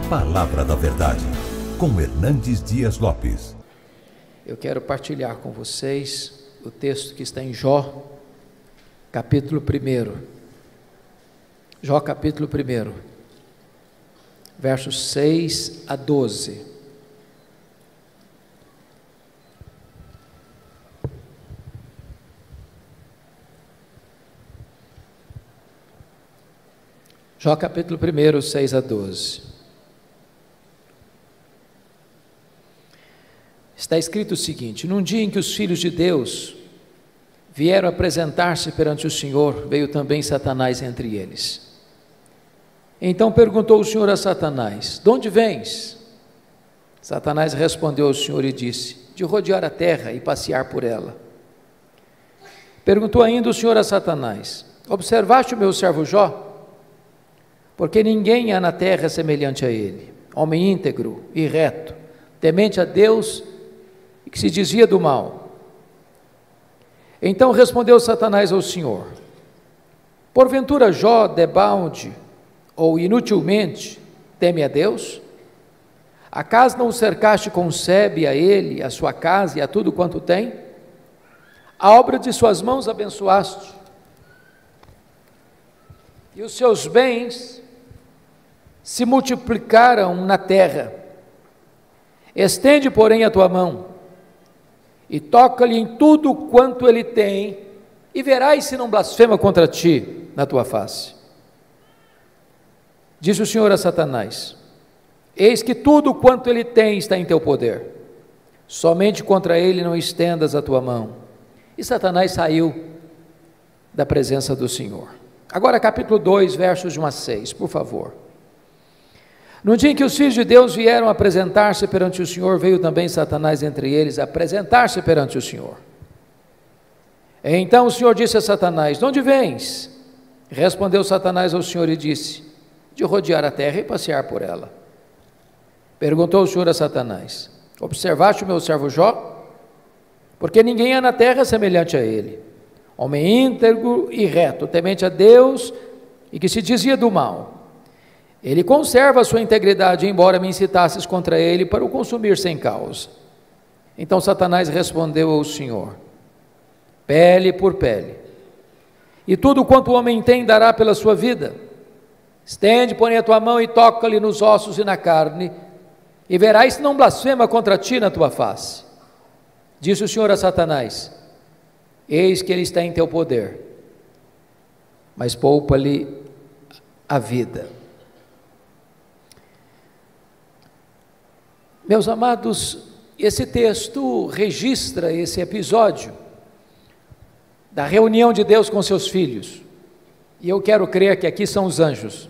Palavra da Verdade, com Hernandes Dias Lopes. Eu quero partilhar com vocês o texto que está em Jó, capítulo 1. Jó, capítulo 1, versos 6 a 12. Jó, capítulo 1, 6 a 12. Está escrito o seguinte: num dia em que os filhos de Deus vieram apresentar-se perante o Senhor, veio também Satanás entre eles. Então perguntou o Senhor a Satanás: de onde vens? Satanás respondeu ao Senhor e disse: de rodear a terra e passear por ela. Perguntou ainda o Senhor a Satanás: observaste o meu servo Jó? Porque ninguém há na terra semelhante a ele, homem íntegro e reto, temente a Deus e que se desvia do mal. Então respondeu Satanás ao Senhor: porventura Jó, debalde ou inutilmente, teme a Deus? Acaso não o cercaste com sebe a ele, a sua casa e a tudo quanto tem? A obra de suas mãos abençoaste, e os seus bens se multiplicaram na terra. Estende, porém, a tua mão e toca-lhe em tudo quanto ele tem, e verás se não blasfema contra ti na tua face. Disse o Senhor a Satanás: eis que tudo quanto ele tem está em teu poder, somente contra ele não estendas a tua mão. E Satanás saiu da presença do Senhor. Agora capítulo 2, versos de 1 a 6, por favor. No dia em que os filhos de Deus vieram apresentar-se perante o Senhor, veio também Satanás entre eles apresentar-se perante o Senhor. Então o Senhor disse a Satanás: de onde vens? Respondeu Satanás ao Senhor e disse: de rodear a terra e passear por ela. Perguntou o Senhor a Satanás: observaste o meu servo Jó? Porque ninguém há na terra semelhante a ele, homem íntegro e reto, temente a Deus e que se desvia do mal. Ele conserva a sua integridade, embora me incitasses contra ele para o consumir sem causa. Então Satanás respondeu ao Senhor: pele por pele, e tudo quanto o homem tem dará pela sua vida. Estende, porém, a tua mão e toca-lhe nos ossos e na carne, e verás se não blasfema contra ti na tua face. Disse o Senhor a Satanás: eis que ele está em teu poder, mas poupa-lhe a vida. Meus amados, esse texto registra esse episódio da reunião de Deus com seus filhos, e eu quero crer que aqui são os anjos,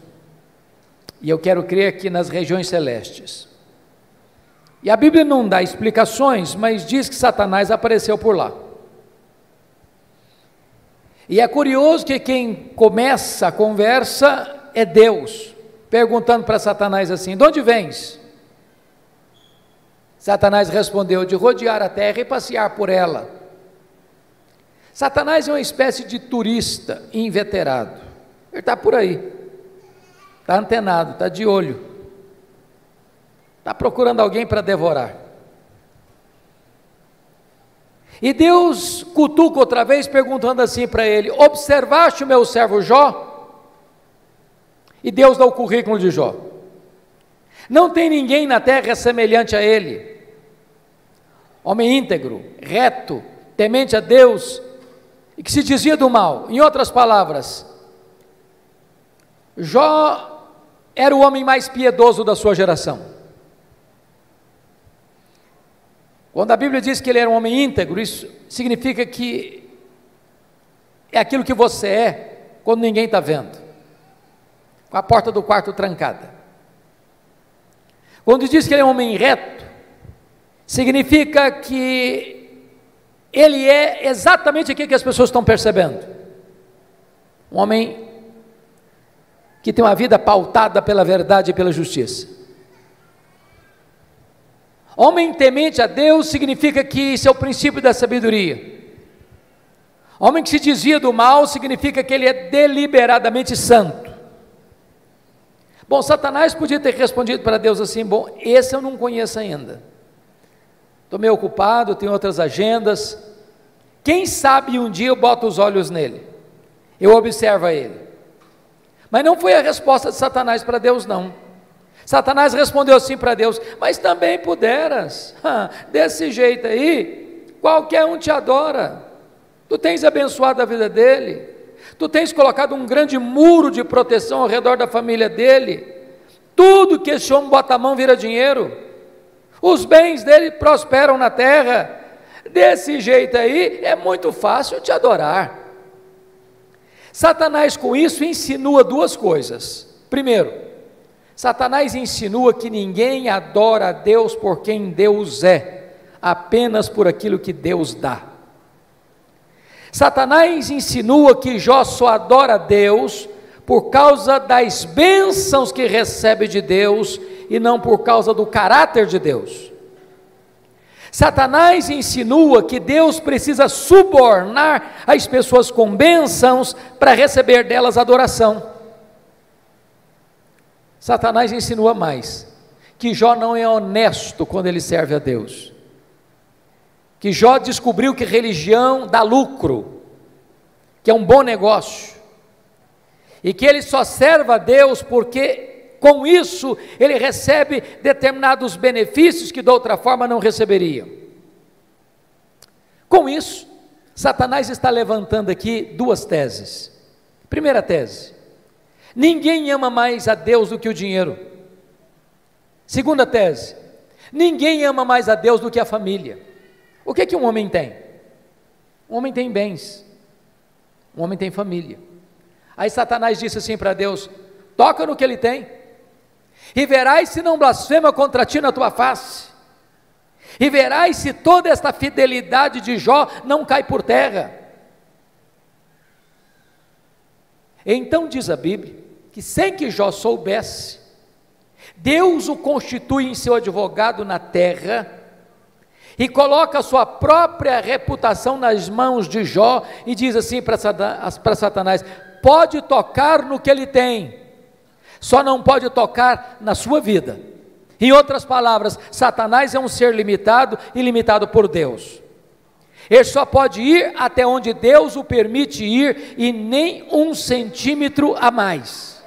e eu quero crer que nas regiões celestes. E a Bíblia não dá explicações, mas diz que Satanás apareceu por lá. E é curioso que quem começa a conversa é Deus, perguntando para Satanás assim: de onde vens? Satanás respondeu: de rodear a terra e passear por ela. Satanás é uma espécie de turista inveterado. Ele está por aí, está antenado, está de olho, está procurando alguém para devorar. E Deus cutuca outra vez, perguntando assim para ele: observaste o meu servo Jó? E Deus dá o currículo de Jó. Não tem ninguém na terra semelhante a ele, homem íntegro, reto, temente a Deus e que se desvia do mal. Em outras palavras, Jó era o homem mais piedoso da sua geração. Quando a Bíblia diz que ele era um homem íntegro, isso significa que é aquilo que você é quando ninguém está vendo, com a porta do quarto trancada. Quando diz que ele é um homem reto, significa que ele é exatamente aquilo que as pessoas estão percebendo. Um homem que tem uma vida pautada pela verdade e pela justiça. Homem temente a Deus significa que isso é o princípio da sabedoria. Homem que se desvia do mal significa que ele é deliberadamente santo. Bom, Satanás podia ter respondido para Deus assim: bom, esse eu não conheço ainda, estou meio ocupado, tenho outras agendas, quem sabe um dia eu boto os olhos nele, eu observo ele. Mas não foi a resposta de Satanás para Deus, não. Satanás respondeu assim para Deus: mas também puderas, desse jeito aí, qualquer um te adora, tu tens abençoado a vida dele, tu tens colocado um grande muro de proteção ao redor da família dele, tudo que esse homem bota a mão vira dinheiro, os bens dele prosperam na terra, desse jeito aí é muito fácil te adorar. Satanás com isso insinua duas coisas. Primeiro, Satanás insinua que ninguém adora a Deus por quem Deus é, apenas por aquilo que Deus dá. Satanás insinua que Jó só adora a Deus por causa das bênçãos que recebe de Deus e não por causa do caráter de Deus. Satanás insinua que Deus precisa subornar as pessoas com bênçãos para receber delas adoração. Satanás insinua mais, que Jó não é honesto quando ele serve a Deus, que Jó descobriu que religião dá lucro, que é um bom negócio, e que ele só serve a Deus porque com isso ele recebe determinados benefícios que de outra forma não receberia. Com isso, Satanás está levantando aqui duas teses. Primeira tese: ninguém ama mais a Deus do que o dinheiro. Segunda tese: ninguém ama mais a Deus do que a família. O que um homem tem? Um homem tem bens, um homem tem família. Aí Satanás disse assim para Deus: toca no que ele tem, e verás se não blasfema contra ti na tua face, e verás se toda esta fidelidade de Jó não cai por terra. Então diz a Bíblia, que sem que Jó soubesse, Deus o constitui em seu advogado na terra, e coloca a sua própria reputação nas mãos de Jó, e diz assim para Satanás: pode tocar no que ele tem, só não pode tocar na sua vida. Em outras palavras, Satanás é um ser limitado e limitado por Deus. Ele só pode ir até onde Deus o permite ir, e nem 1 centímetro a mais.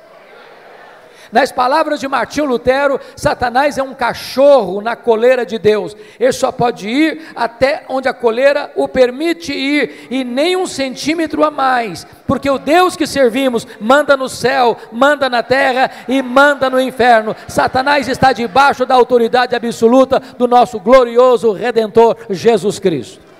Nas palavras de Martinho Lutero, Satanás é um cachorro na coleira de Deus. Ele só pode ir até onde a coleira o permite ir, e nem 1 centímetro a mais, porque o Deus que servimos manda no céu, manda na terra e manda no inferno. Satanás está debaixo da autoridade absoluta do nosso glorioso Redentor Jesus Cristo.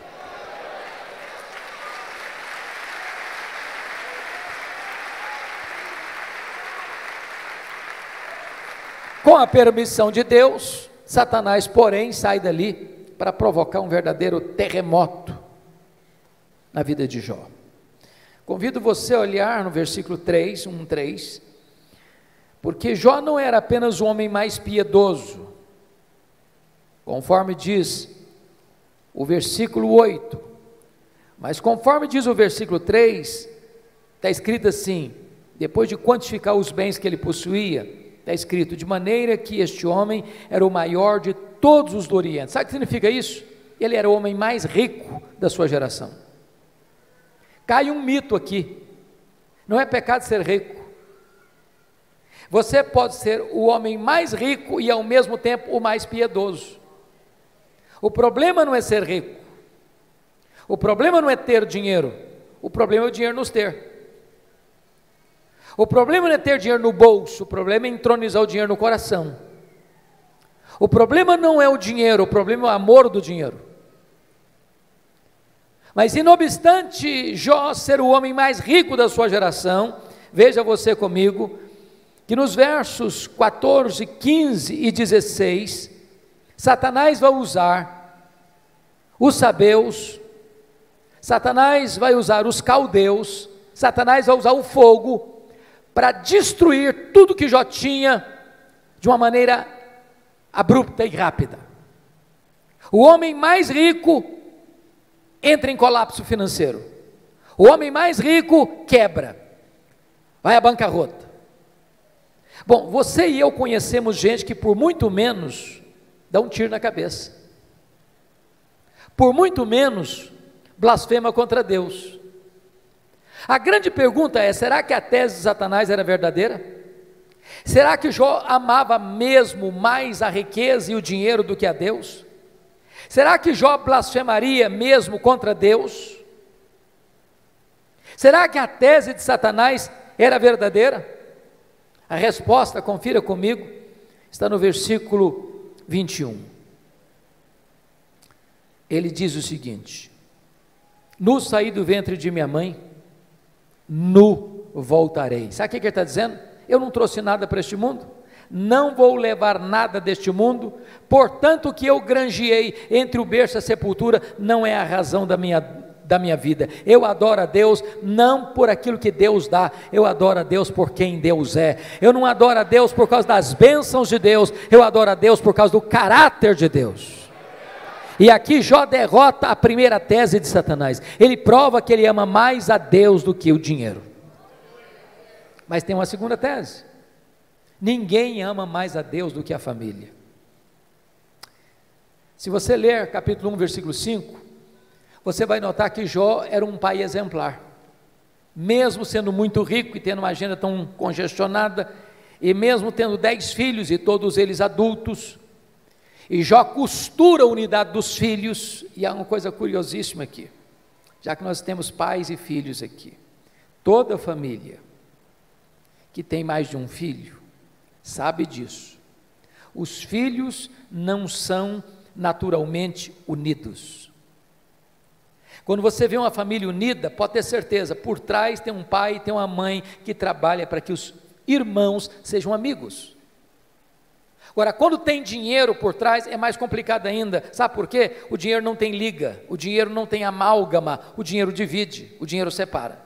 Com a permissão de Deus, Satanás, porém, sai dali para provocar um verdadeiro terremoto na vida de Jó. Convido você a olhar no versículo 3, 1:3, porque Jó não era apenas o homem mais piedoso, conforme diz o versículo 8, mas conforme diz o versículo 3, está escrito assim, depois de quantificar os bens que ele possuía, está escrito: de maneira que este homem era o maior de todos os do Oriente. Sabe o que significa isso? Ele era o homem mais rico da sua geração. Cai um mito aqui: não é pecado ser rico. Você pode ser o homem mais rico e ao mesmo tempo o mais piedoso. O problema não é ser rico, o problema não é ter dinheiro, o problema é o dinheiro nos ter. O problema não é ter dinheiro no bolso, o problema é entronizar o dinheiro no coração. O problema não é o dinheiro, o problema é o amor do dinheiro. Mas não obstante Jó ser o homem mais rico da sua geração, veja você comigo, que nos versos 14, 15 e 16, Satanás vai usar os sabeus, Satanás vai usar os caldeus, Satanás vai usar o fogo, para destruir tudo que Jó tinha, de uma maneira abrupta e rápida. O homem mais rico entra em colapso financeiro, o homem mais rico quebra, vai à bancarrota. Bom, você e eu conhecemos gente que por muito menos dá um tiro na cabeça, por muito menos blasfema contra Deus. A grande pergunta é: será que a tese de Satanás era verdadeira? Será que Jó amava mesmo mais a riqueza e o dinheiro do que a Deus? Será que Jó blasfemaria mesmo contra Deus? Será que a tese de Satanás era verdadeira? A resposta, confira comigo, está no versículo 21. Ele diz o seguinte: nu saí do ventre de minha mãe, nu voltarei. Sabe o que ele está dizendo? Eu não trouxe nada para este mundo, não vou levar nada deste mundo, portanto o que eu granjeei entre o berço e a sepultura não é a razão da minha vida. Eu adoro a Deus não por aquilo que Deus dá, eu adoro a Deus por quem Deus é. Eu não adoro a Deus por causa das bênçãos de Deus, eu adoro a Deus por causa do caráter de Deus. E aqui Jó derrota a primeira tese de Satanás. Ele prova que ele ama mais a Deus do que o dinheiro. Mas tem uma segunda tese: ninguém ama mais a Deus do que a família. Se você ler capítulo 1, versículo 5, você vai notar que Jó era um pai exemplar, mesmo sendo muito rico e tendo uma agenda tão congestionada, e mesmo tendo 10 filhos e todos eles adultos, e Jó costura a unidade dos filhos. E há uma coisa curiosíssima aqui, já que nós temos pais e filhos aqui, toda família que tem mais de um filho sabe disso, os filhos não são naturalmente unidos. Quando você vê uma família unida, pode ter certeza, por trás tem um pai e tem uma mãe que trabalha para que os irmãos sejam amigos. Agora, quando tem dinheiro por trás, é mais complicado ainda. Sabe por quê? O dinheiro não tem liga, o dinheiro não tem amálgama, o dinheiro divide, o dinheiro separa.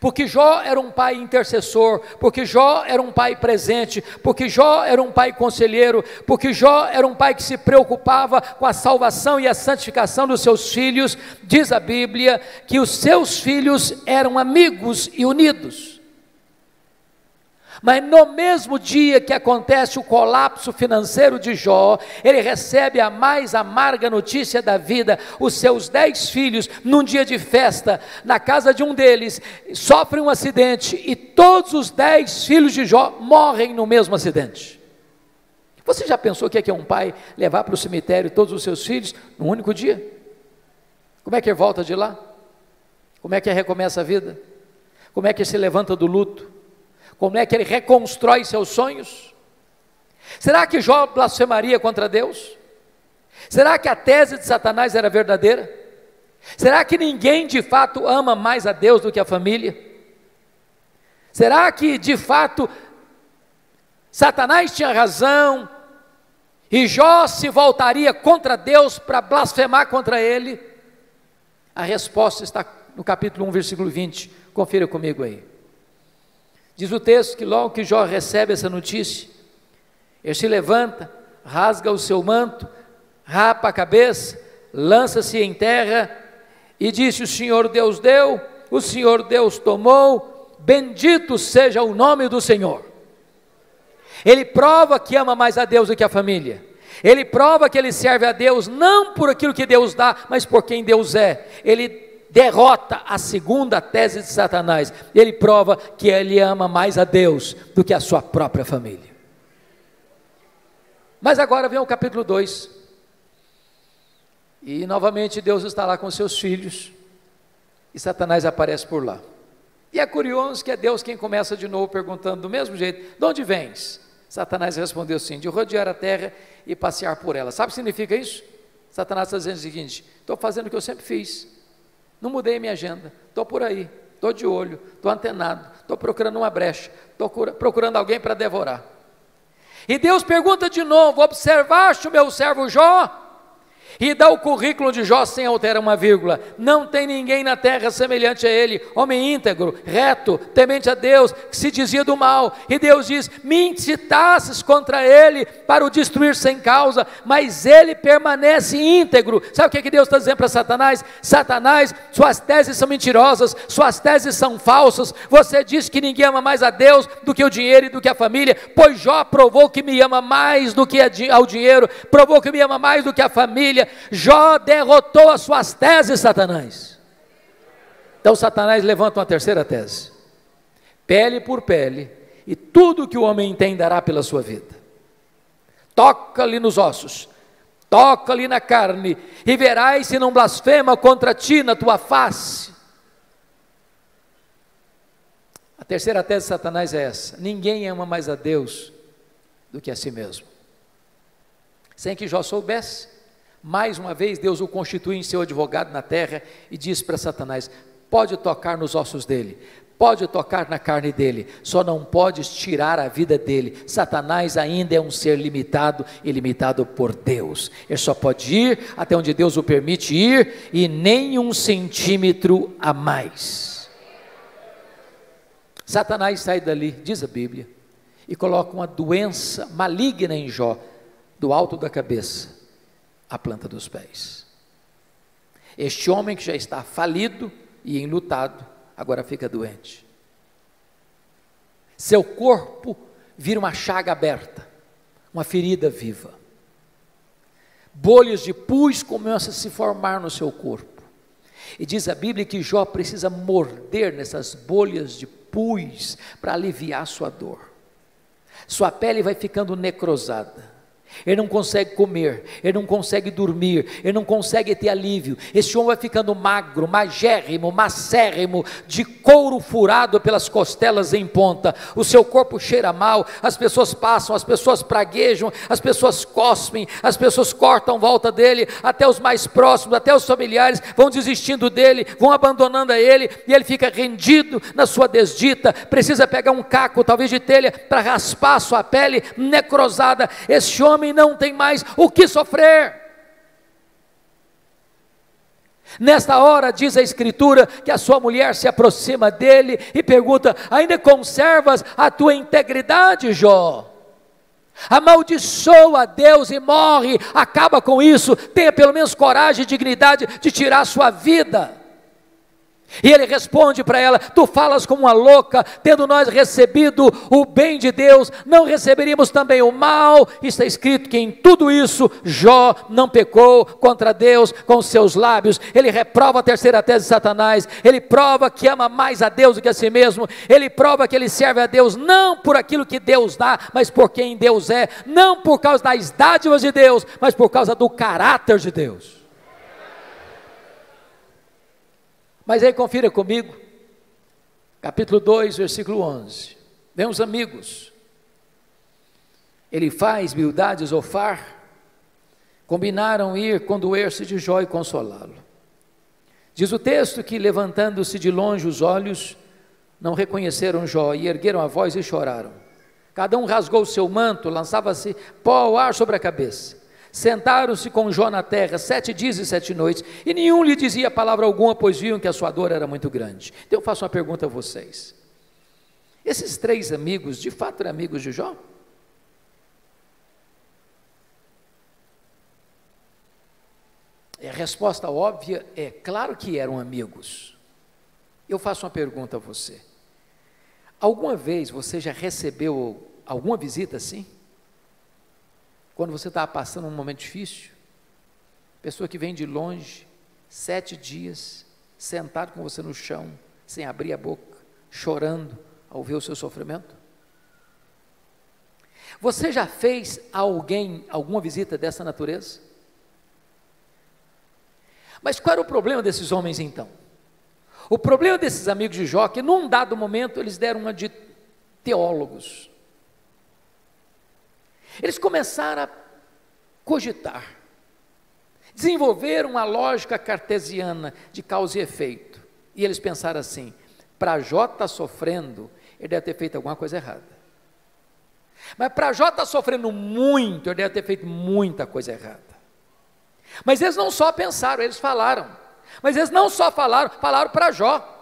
Porque Jó era um pai intercessor, porque Jó era um pai presente, porque Jó era um pai conselheiro, porque Jó era um pai que se preocupava com a salvação e a santificação dos seus filhos. Diz a Bíblia que os seus filhos eram amigos e unidos. Mas no mesmo dia que acontece o colapso financeiro de Jó, ele recebe a mais amarga notícia da vida: os seus 10 filhos, num dia de festa, na casa de um deles, sofrem um acidente, e todos os 10 filhos de Jó morrem no mesmo acidente. Você já pensou o que é um pai levar para o cemitério todos os seus filhos num único dia? Como é que ele volta de lá? Como é que ele recomeça a vida? Como é que ele se levanta do luto? Como é que ele reconstrói seus sonhos? Será que Jó blasfemaria contra Deus? Será que a tese de Satanás era verdadeira? Será que ninguém de fato ama mais a Deus do que a família? Será que de fato Satanás tinha razão e Jó se voltaria contra Deus para blasfemar contra ele? A resposta está no capítulo 1, versículo 20, confira comigo aí. Diz o texto que logo que Jó recebe essa notícia, ele se levanta, rasga o seu manto, rapa a cabeça, lança-se em terra e disse: o Senhor Deus deu, o Senhor Deus tomou, bendito seja o nome do Senhor. Ele prova que ama mais a Deus do que a família. Ele prova que ele serve a Deus não por aquilo que Deus dá, mas por quem Deus é. Ele derrota a segunda tese de Satanás. Ele prova que ele ama mais a Deus do que a sua própria família. Mas agora vem o capítulo 2. E novamente Deus está lá com seus filhos, e Satanás aparece por lá. E é curioso que é Deus quem começa de novo perguntando do mesmo jeito: de onde vens? Satanás respondeu assim: de rodear a terra e passear por ela. Sabe o que significa isso? Satanás está dizendo o seguinte: estou fazendo o que eu sempre fiz, não mudei minha agenda, estou por aí, estou de olho, estou antenado, estou procurando uma brecha, estou procurando alguém para devorar. E Deus pergunta de novo: observaste o meu servo Jó? e dá o currículo de Jó sem alterar uma vírgula. Não tem ninguém na terra semelhante a ele, homem íntegro, reto, temente a Deus, que se dizia do mal. E Deus diz: me incitasses contra ele para o destruir sem causa, mas ele permanece íntegro. Sabe o que Deus está dizendo para Satanás? Satanás, suas teses são mentirosas, suas teses são falsas. Você diz que ninguém ama mais a Deus do que o dinheiro e do que a família, pois Jó provou que me ama mais do que ao dinheiro, provou que me ama mais do que a família. Jó derrotou as suas teses, Satanás. Então Satanás levanta uma terceira tese: pele por pele, e tudo que o homem tem dará pela sua vida. Toca-lhe nos ossos, toca-lhe na carne, e verás se não blasfema contra ti na tua face. A terceira tese de Satanás é essa: ninguém ama mais a Deus do que a si mesmo. Sem que Jó soubesse, mais uma vez Deus o constitui em seu advogado na terra e diz para Satanás: pode tocar nos ossos dele, pode tocar na carne dele, só não podes tirar a vida dele. Satanás ainda é um ser limitado e limitado por Deus. Ele só pode ir até onde Deus o permite ir, e nem 1 centímetro a mais. Satanás sai dali, diz a Bíblia, e coloca uma doença maligna em Jó, do alto da cabeça à planta dos pés. Este homem que já está falido e enlutado, agora fica doente. Seu corpo vira uma chaga aberta, uma ferida viva. Bolhas de pus começam a se formar no seu corpo. E diz a Bíblia que Jó precisa morder nessas bolhas de pus para aliviar sua dor. Sua pele vai ficando necrosada. Ele não consegue comer, ele não consegue dormir, ele não consegue ter alívio. Esse homem vai ficando magro, magérrimo, macérrimo, de couro furado pelas costelas em ponta. O seu corpo cheira mal, as pessoas passam, as pessoas praguejam, as pessoas cospem, as pessoas cortam volta dele, até os mais próximos, até os familiares vão desistindo dele, vão abandonando a ele, e ele fica rendido na sua desdita. Precisa pegar um caco, talvez de telha, para raspar a sua pele necrosada. Esse homem não tem mais o que sofrer. Nesta hora, diz a Escritura, que a sua mulher se aproxima dele e pergunta: ainda conservas a tua integridade, Jó? Amaldiçoa a Deus e morre, acaba com isso, tenha pelo menos coragem e dignidade de tirar a sua vida. E ele responde para ela: tu falas como uma louca, tendo nós recebido o bem de Deus, não receberíamos também o mal? Está escrito que em tudo isso Jó não pecou contra Deus com os seus lábios. Ele reprova a terceira tese de Satanás, ele prova que ama mais a Deus do que a si mesmo, ele prova que ele serve a Deus não por aquilo que Deus dá, mas por quem Deus é, não por causa das dádivas de Deus, mas por causa do caráter de Deus. Mas aí confira comigo, capítulo 2, versículo 11, vem os amigos, Elifaz, Bildade e Zofar, combinaram ir condoer-se de Jó e consolá-lo. Diz o texto que, levantando-se de longe os olhos, não reconheceram Jó, e ergueram a voz e choraram. Cada um rasgou o seu manto, lançava-se pó ao ar sobre a cabeça. Sentaram-se com Jó na terra 7 dias e 7 noites, e nenhum lhe dizia palavra alguma, pois viam que a sua dor era muito grande. Então eu faço uma pergunta a vocês: esses 3 amigos, de fato eram amigos de Jó? A resposta óbvia é: claro que eram amigos. Eu faço uma pergunta a você: alguma vez você já recebeu alguma visita assim? Quando você estava passando um momento difícil, pessoa que vem de longe, 7 dias, sentado com você no chão, sem abrir a boca, chorando ao ver o seu sofrimento? Você já fez a alguém alguma visita dessa natureza? Mas qual era o problema desses homens então? O problema desses amigos de Jó, que num dado momento eles deram uma de teólogos. Eles começaram a cogitar, desenvolveram uma lógica cartesiana de causa e efeito, e eles pensaram assim: para Jó estar sofrendo, ele deve ter feito alguma coisa errada, mas para Jó estar sofrendo muito, ele deve ter feito muita coisa errada. Mas eles não só pensaram, eles falaram. Mas eles não só falaram, falaram para Jó.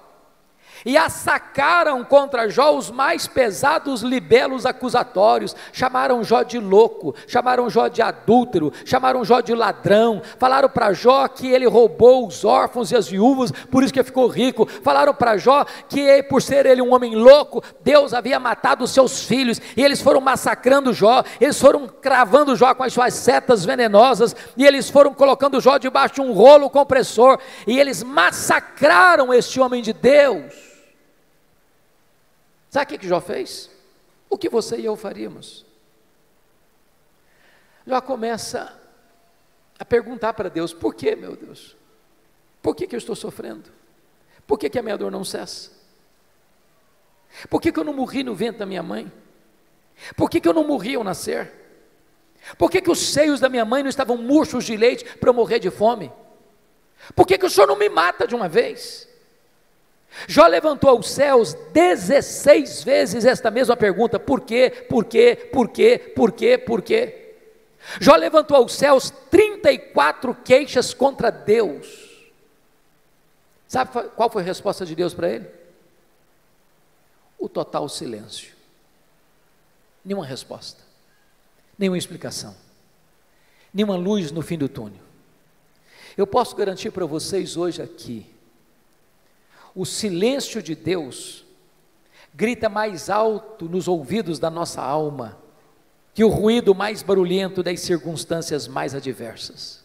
E assacaram contra Jó os mais pesados libelos acusatórios, chamaram Jó de louco, chamaram Jó de adúltero, chamaram Jó de ladrão, falaram para Jó que ele roubou os órfãos e as viúvas, por isso que ele ficou rico, falaram para Jó que por ser ele um homem louco, Deus havia matado os seus filhos, e eles foram massacrando Jó, eles foram cravando Jó com as suas setas venenosas, e eles foram colocando Jó debaixo de um rolo compressor, e eles massacraram este homem de Deus. Sabe o que Jó fez? O que você e eu faríamos? Jó começa a perguntar para Deus: por que, meu Deus? Por que eu estou sofrendo? Por que a minha dor não cessa? Por que eu não morri no ventre da minha mãe? Por que eu não morri ao nascer? Por que os seios da minha mãe não estavam murchos de leite para eu morrer de fome? Por que o Senhor não me mata de uma vez? Jó levantou aos céus 16 vezes esta mesma pergunta: por quê, por quê, por quê, por quê, por quê? Jó levantou aos céus 34 queixas contra Deus. Sabe qual foi a resposta de Deus para ele? O total silêncio. Nenhuma resposta, nenhuma explicação, nenhuma luz no fim do túnel. Eu posso garantir para vocês hoje aqui, o silêncio de Deus grita mais alto nos ouvidos da nossa alma que o ruído mais barulhento das circunstâncias mais adversas.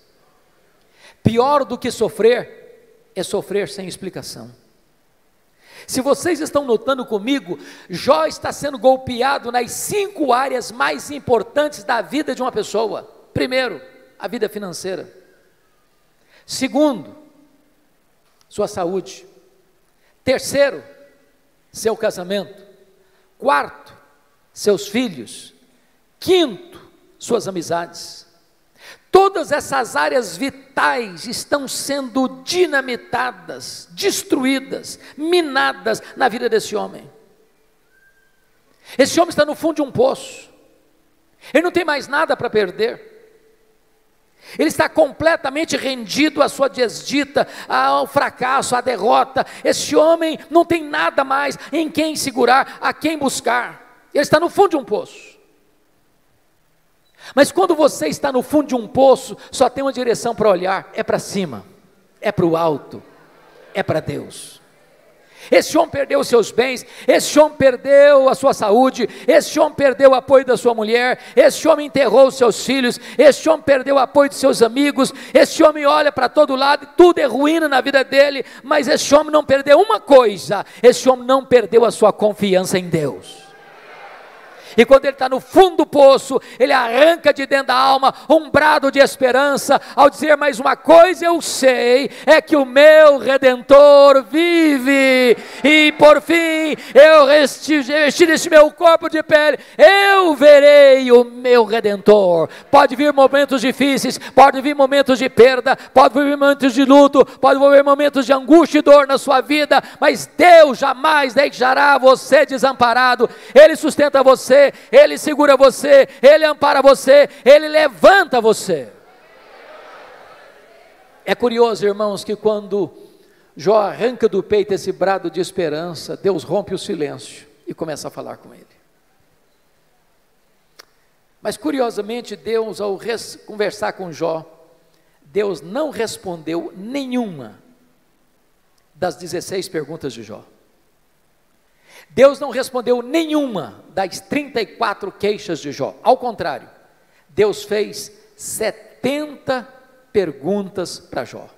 Pior do que sofrer é sofrer sem explicação. Se vocês estão notando comigo, Jó está sendo golpeado nas 5 áreas mais importantes da vida de uma pessoa. Primeiro, a vida financeira. Segundo, sua saúde. Terceiro, seu casamento. Quarto, seus filhos. Quinto, suas amizades. Todas essas áreas vitais estão sendo dinamitadas, destruídas, minadas na vida desse homem. Esse homem está no fundo de um poço. Ele não tem mais nada para perder. Ele está completamente rendido à sua desdita, ao fracasso, à derrota. Esse homem não tem nada mais em quem segurar, a quem buscar. Ele está no fundo de um poço. Mas quando você está no fundo de um poço, só tem uma direção para olhar: é para cima, é para o alto, é para Deus. Esse homem perdeu os seus bens, esse homem perdeu a sua saúde, esse homem perdeu o apoio da sua mulher, esse homem enterrou os seus filhos, esse homem perdeu o apoio de seus amigos, esse homem olha para todo lado e tudo é ruína na vida dele, mas esse homem não perdeu uma coisa: esse homem não perdeu a sua confiança em Deus. E quando ele está no fundo do poço, ele arranca de dentro da alma um brado de esperança, ao dizer: mais uma coisa eu sei, é que o meu Redentor vive, e por fim, eu revestir esse meu corpo de pele, eu verei o meu Redentor. Pode vir momentos difíceis, pode vir momentos de perda, pode vir momentos de luto, pode vir momentos de angústia e dor na sua vida, mas Deus jamais deixará você desamparado. Ele sustenta você, Ele segura você, Ele ampara você, Ele levanta você. É curioso, irmãos, que quando Jó arranca do peito esse brado de esperança, Deus rompe o silêncio e começa a falar com ele. Mas curiosamente, Deus, ao conversar com Jó, Deus não respondeu nenhuma das 16 perguntas de Jó. Deus não respondeu nenhuma das 34 queixas de Jó. Ao contrário, Deus fez 70 perguntas para Jó.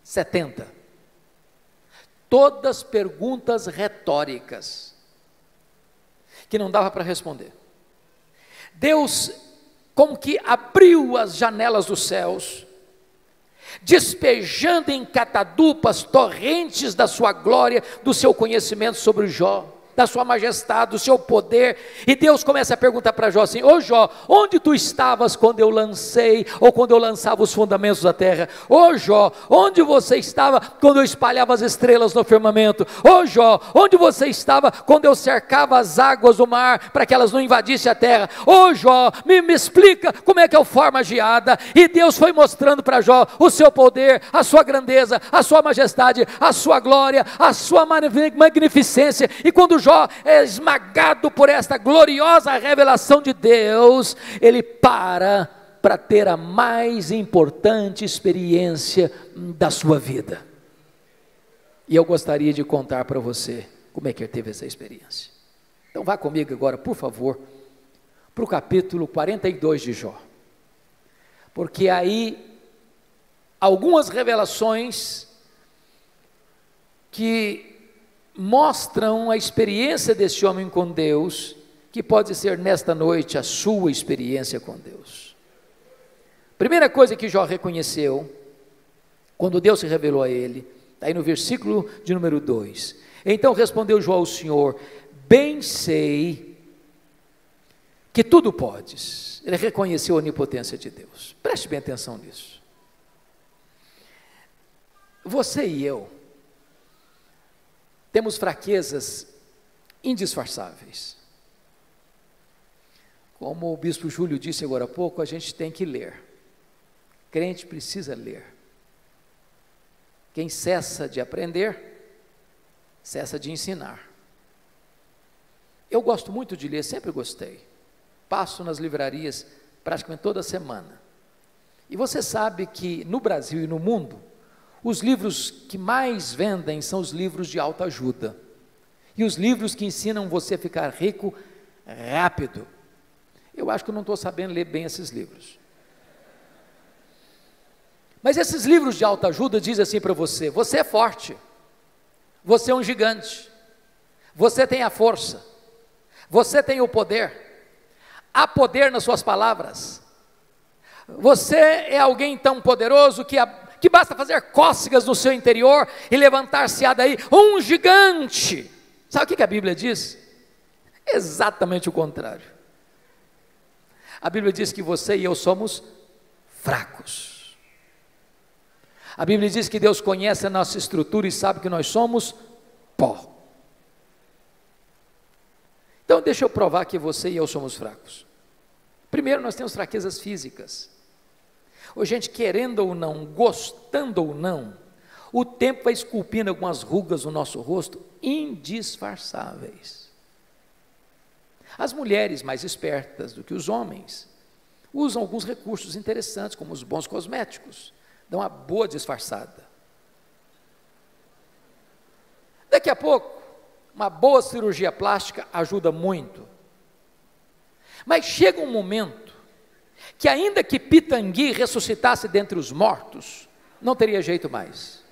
70. Todas perguntas retóricas, que não dava para responder. Deus como que abriu as janelas dos céus, despejando em catadupas torrentes da sua glória, do seu conhecimento sobre Jó. da sua majestade, do seu poder, e Deus começa a perguntar para Jó assim: ô Jó, onde tu estavas quando eu lancei, ou quando eu lançava os fundamentos da terra? Ô Jó, onde você estava quando eu espalhava as estrelas no firmamento? Ô Jó, onde você estava quando eu cercava as águas do mar, para que elas não invadissem a terra? Ô Jó, me explica como é que eu formo a geada. E Deus foi mostrando para Jó o seu poder, a sua grandeza, a sua majestade, a sua glória, a sua magnificência. E quando Jó é esmagado por esta gloriosa revelação de Deus, ele para ter a mais importante experiência da sua vida. E eu gostaria de contar para você como é que ele teve essa experiência. Então vá comigo agora, por favor, para o capítulo 42 de Jó, porque aí algumas revelações que mostram a experiência desse homem com Deus, que pode ser nesta noite a sua experiência com Deus. Primeira coisa que Jó reconheceu, quando Deus se revelou a ele, está aí no versículo de número 2, então respondeu Jó ao Senhor: bem sei que tudo podes. Ele reconheceu a onipotência de Deus. Preste bem atenção nisso. Você e eu temos fraquezas indisfarçáveis. Como o bispo Júlio disse agora há pouco, a gente tem que ler. Crente precisa ler. Quem cessa de aprender, cessa de ensinar. Eu gosto muito de ler, sempre gostei. Passo nas livrarias praticamente toda semana. E você sabe que no Brasil e no mundo, os livros que mais vendem são os livros de autoajuda. E os livros que ensinam você a ficar rico rápido. Eu acho que eu não estou sabendo ler bem esses livros. Mas esses livros de autoajuda dizem assim para você: você é forte, você é um gigante, você tem a força, você tem o poder, há poder nas suas palavras, você é alguém tão poderoso que basta fazer cócegas no seu interior e levantar-se-á daí um gigante. Sabe o que a Bíblia diz? Exatamente o contrário. A Bíblia diz que você e eu somos fracos. A Bíblia diz que Deus conhece a nossa estrutura e sabe que nós somos pó. Então deixa eu provar que você e eu somos fracos. Primeiro, nós temos fraquezas físicas. Ô, gente, querendo ou não, gostando ou não, o tempo vai esculpindo algumas rugas no nosso rosto indisfarçáveis. As mulheres mais espertas do que os homens usam alguns recursos interessantes, como os bons cosméticos, dão uma boa disfarçada. Daqui a pouco, uma boa cirurgia plástica ajuda muito. Mas chega um momento que, ainda que Pitangui ressuscitasse dentre os mortos, não teria jeito mais.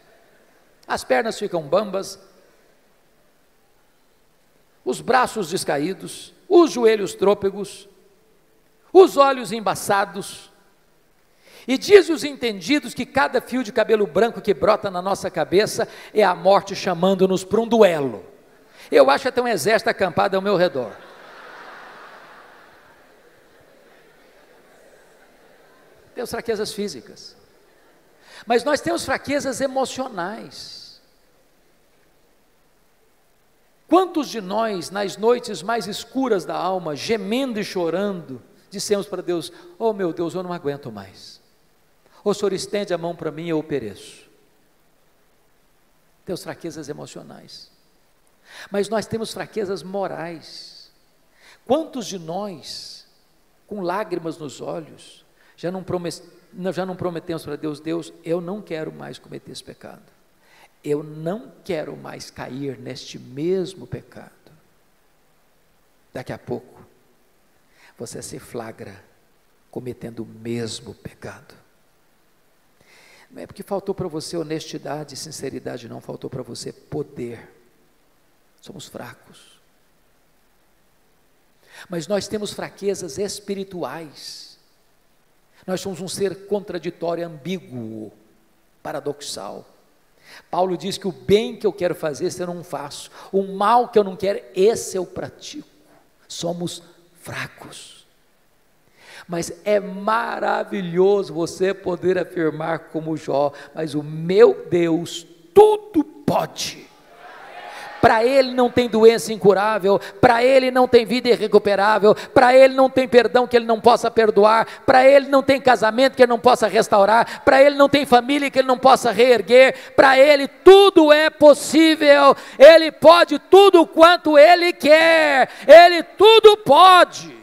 As pernas ficam bambas, os braços descaídos, os joelhos trôpegos, os olhos embaçados. E diz os entendidos que cada fio de cabelo branco que brota na nossa cabeça é a morte chamando-nos para um duelo. Eu acho até um exército acampado ao meu redor. Temos fraquezas físicas, mas nós temos fraquezas emocionais. Quantos de nós, nas noites mais escuras da alma, gemendo e chorando, dissemos para Deus: oh meu Deus, eu não aguento mais. O Senhor estende a mão para mim e eu pereço. Temos fraquezas emocionais, mas nós temos fraquezas morais. Quantos de nós, com lágrimas nos olhos, já não prometemos para Deus: Deus, eu não quero mais cometer esse pecado, eu não quero mais cair neste mesmo pecado. Daqui a pouco, você se flagra cometendo o mesmo pecado. Não é porque faltou para você honestidade e sinceridade, não, faltou para você poder. Somos fracos. Mas nós temos fraquezas espirituais. Nós somos um ser contraditório, ambíguo, paradoxal. Paulo diz que o bem que eu quero fazer, esse eu não faço, o mal que eu não quero, esse eu pratico. Somos fracos, mas é maravilhoso você poder afirmar como Jó: mas o meu Deus tudo pode. Para Ele não tem doença incurável, para Ele não tem vida irrecuperável, para Ele não tem perdão que Ele não possa perdoar, para Ele não tem casamento que Ele não possa restaurar, para Ele não tem família que Ele não possa reerguer, para Ele tudo é possível, Ele pode tudo quanto Ele quer, Ele tudo pode.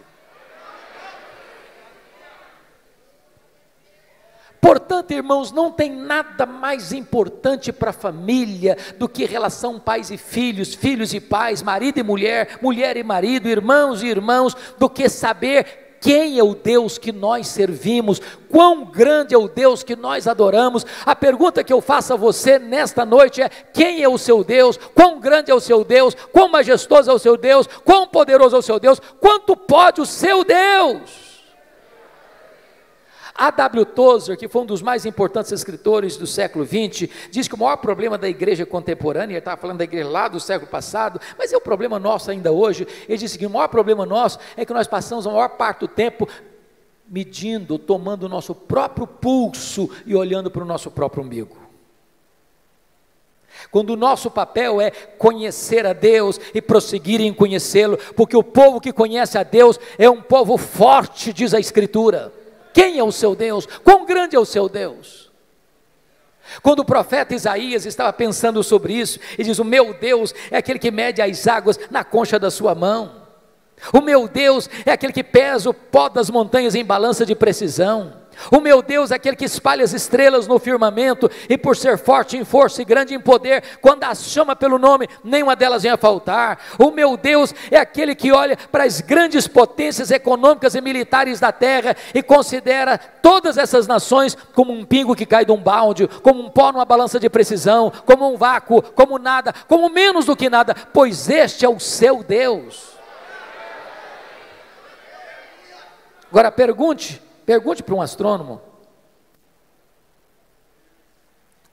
Portanto, irmãos, não tem nada mais importante para a família do que relação pais e filhos, filhos e pais, marido e mulher, mulher e marido, irmãos e irmãos, do que saber quem é o Deus que nós servimos, quão grande é o Deus que nós adoramos. A pergunta que eu faço a você nesta noite é: quem é o seu Deus? Quão grande é o seu Deus? Quão majestoso é o seu Deus? Quão poderoso é o seu Deus? Quanto pode o seu Deus? A.W. Tozer, que foi um dos mais importantes escritores do século XX, diz que o maior problema da igreja contemporânea, ele estava falando da igreja lá do século passado, mas é o problema nosso ainda hoje. Ele disse que o maior problema nosso é que nós passamos a maior parte do tempo medindo, tomando o nosso próprio pulso e olhando para o nosso próprio umbigo. Quando o nosso papel é conhecer a Deus e prosseguir em conhecê-lo, porque o povo que conhece a Deus é um povo forte, diz a Escritura. Quem é o seu Deus? Quão grande é o seu Deus? Quando o profeta Isaías estava pensando sobre isso, ele diz: o meu Deus é aquele que mede as águas na concha da sua mão. O meu Deus é aquele que pesa o pó das montanhas em balança de precisão. O meu Deus é aquele que espalha as estrelas no firmamento, e por ser forte em força e grande em poder, quando as chama pelo nome, nenhuma delas vem a faltar. O meu Deus é aquele que olha para as grandes potências econômicas e militares da terra e considera todas essas nações como um pingo que cai de um balde, como um pó numa balança de precisão, como um vácuo, como nada, como menos do que nada, pois este é o seu Deus. Agora pergunte para um astrônomo: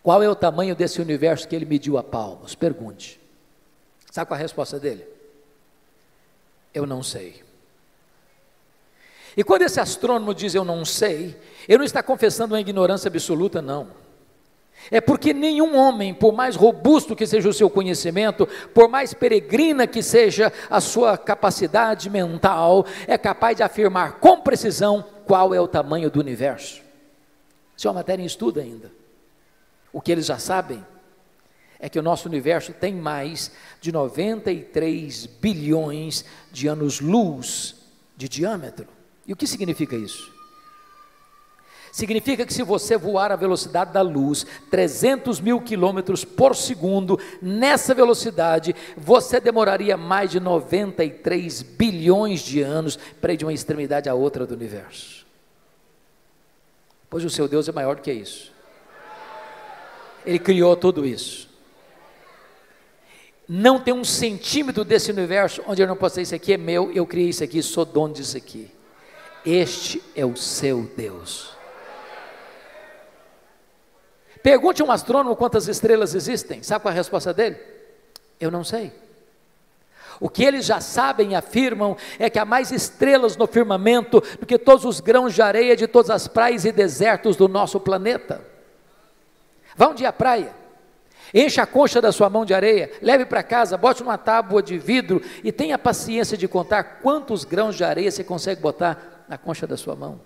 qual é o tamanho desse universo que ele mediu a palmos? Pergunte. Sabe qual é a resposta dele? Eu não sei. E quando esse astrônomo diz eu não sei, ele não está confessando uma ignorância absoluta, não. É porque nenhum homem, por mais robusto que seja o seu conhecimento, por mais peregrina que seja a sua capacidade mental, é capaz de afirmar com precisão qual é o tamanho do universo. Isso é uma matéria em estudo ainda. O que eles já sabem é que o nosso universo tem mais de 93 bilhões de anos-luz de diâmetro. E o que significa isso? Significa que se você voar à velocidade da luz, 300 mil quilômetros por segundo, nessa velocidade, você demoraria mais de 93 bilhões de anos para ir de uma extremidade à outra do universo. Pois o seu Deus é maior do que isso. Ele criou tudo isso. Não tem um centímetro desse universo onde eu não posso dizer: isso aqui é meu, eu criei isso aqui, sou dono disso aqui. Este é o seu Deus. Pergunte a um astrônomo quantas estrelas existem. Sabe qual é a resposta dele? Eu não sei. O que eles já sabem e afirmam é que há mais estrelas no firmamento do que todos os grãos de areia de todas as praias e desertos do nosso planeta. Vá um dia à praia, encha a concha da sua mão de areia, leve para casa, bote numa tábua de vidro e tenha paciência de contar quantos grãos de areia você consegue botar na concha da sua mão.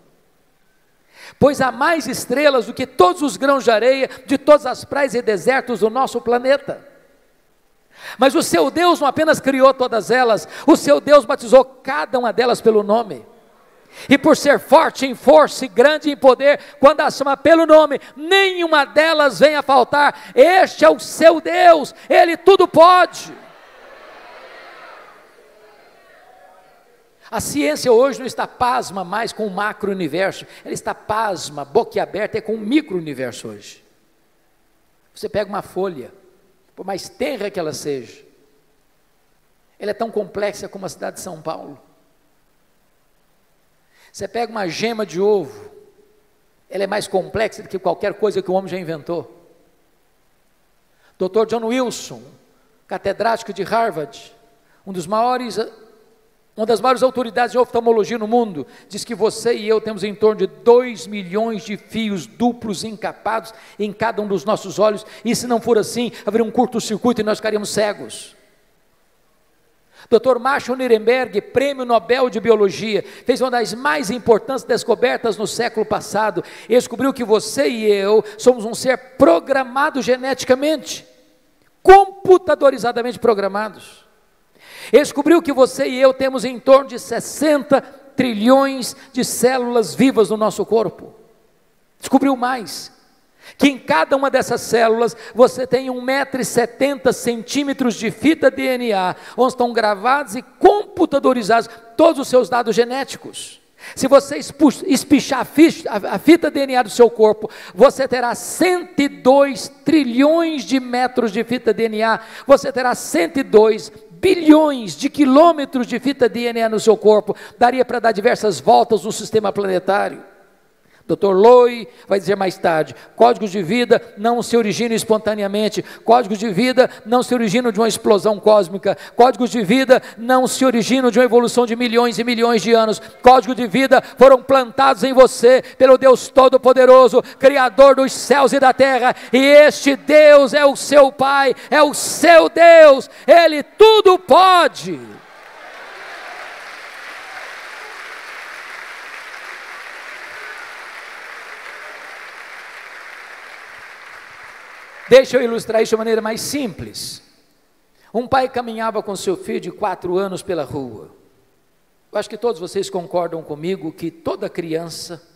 Pois há mais estrelas do que todos os grãos de areia de todas as praias e desertos do nosso planeta. Mas o seu Deus não apenas criou todas elas, o seu Deus batizou cada uma delas pelo nome. E por ser forte em força e grande em poder, quando as chama pelo nome, nenhuma delas vem a faltar. Este é o seu Deus, Ele tudo pode. A ciência hoje não está pasma mais com o macro-universo, ela está pasma, boquiaberta, com o micro-universo hoje. Você pega uma folha, por mais tenra que ela seja, ela é tão complexa como a cidade de São Paulo. Você pega uma gema de ovo, ela é mais complexa do que qualquer coisa que o homem já inventou. Dr. John Wilson, catedrático de Harvard, uma das maiores autoridades de oftalmologia no mundo, diz que você e eu temos em torno de 2 milhões de fios duplos encapados em cada um dos nossos olhos, e se não for assim, haveria um curto-circuito e nós ficaríamos cegos. Dr. Marshall Nirenberg, prêmio Nobel de Biologia, fez uma das mais importantes descobertas no século passado. Ele descobriu que você e eu somos um ser programado geneticamente, computadorizadamente programados. Ele descobriu que você e eu temos em torno de 60 trilhões de células vivas no nosso corpo. Descobriu mais, que em cada uma dessas células você tem 1,70 m de fita DNA, onde estão gravados e computadorizados todos os seus dados genéticos. Se você espichar a fita DNA do seu corpo, você terá 102 trilhões de metros de fita DNA, você terá 102 bilhões de quilômetros de fita DNA no seu corpo, daria para dar diversas voltas no sistema planetário. Dr. Loy vai dizer mais tarde, códigos de vida não se originam espontaneamente, códigos de vida não se originam de uma explosão cósmica, códigos de vida não se originam de uma evolução de milhões e milhões de anos, códigos de vida foram plantados em você, pelo Deus Todo-Poderoso, Criador dos céus e da terra, e este Deus é o seu Pai, é o seu Deus, Ele tudo pode. Deixa eu ilustrar isso de maneira mais simples. Um pai caminhava com seu filho de 4 anos pela rua. Eu acho que todos vocês concordam comigo que toda criança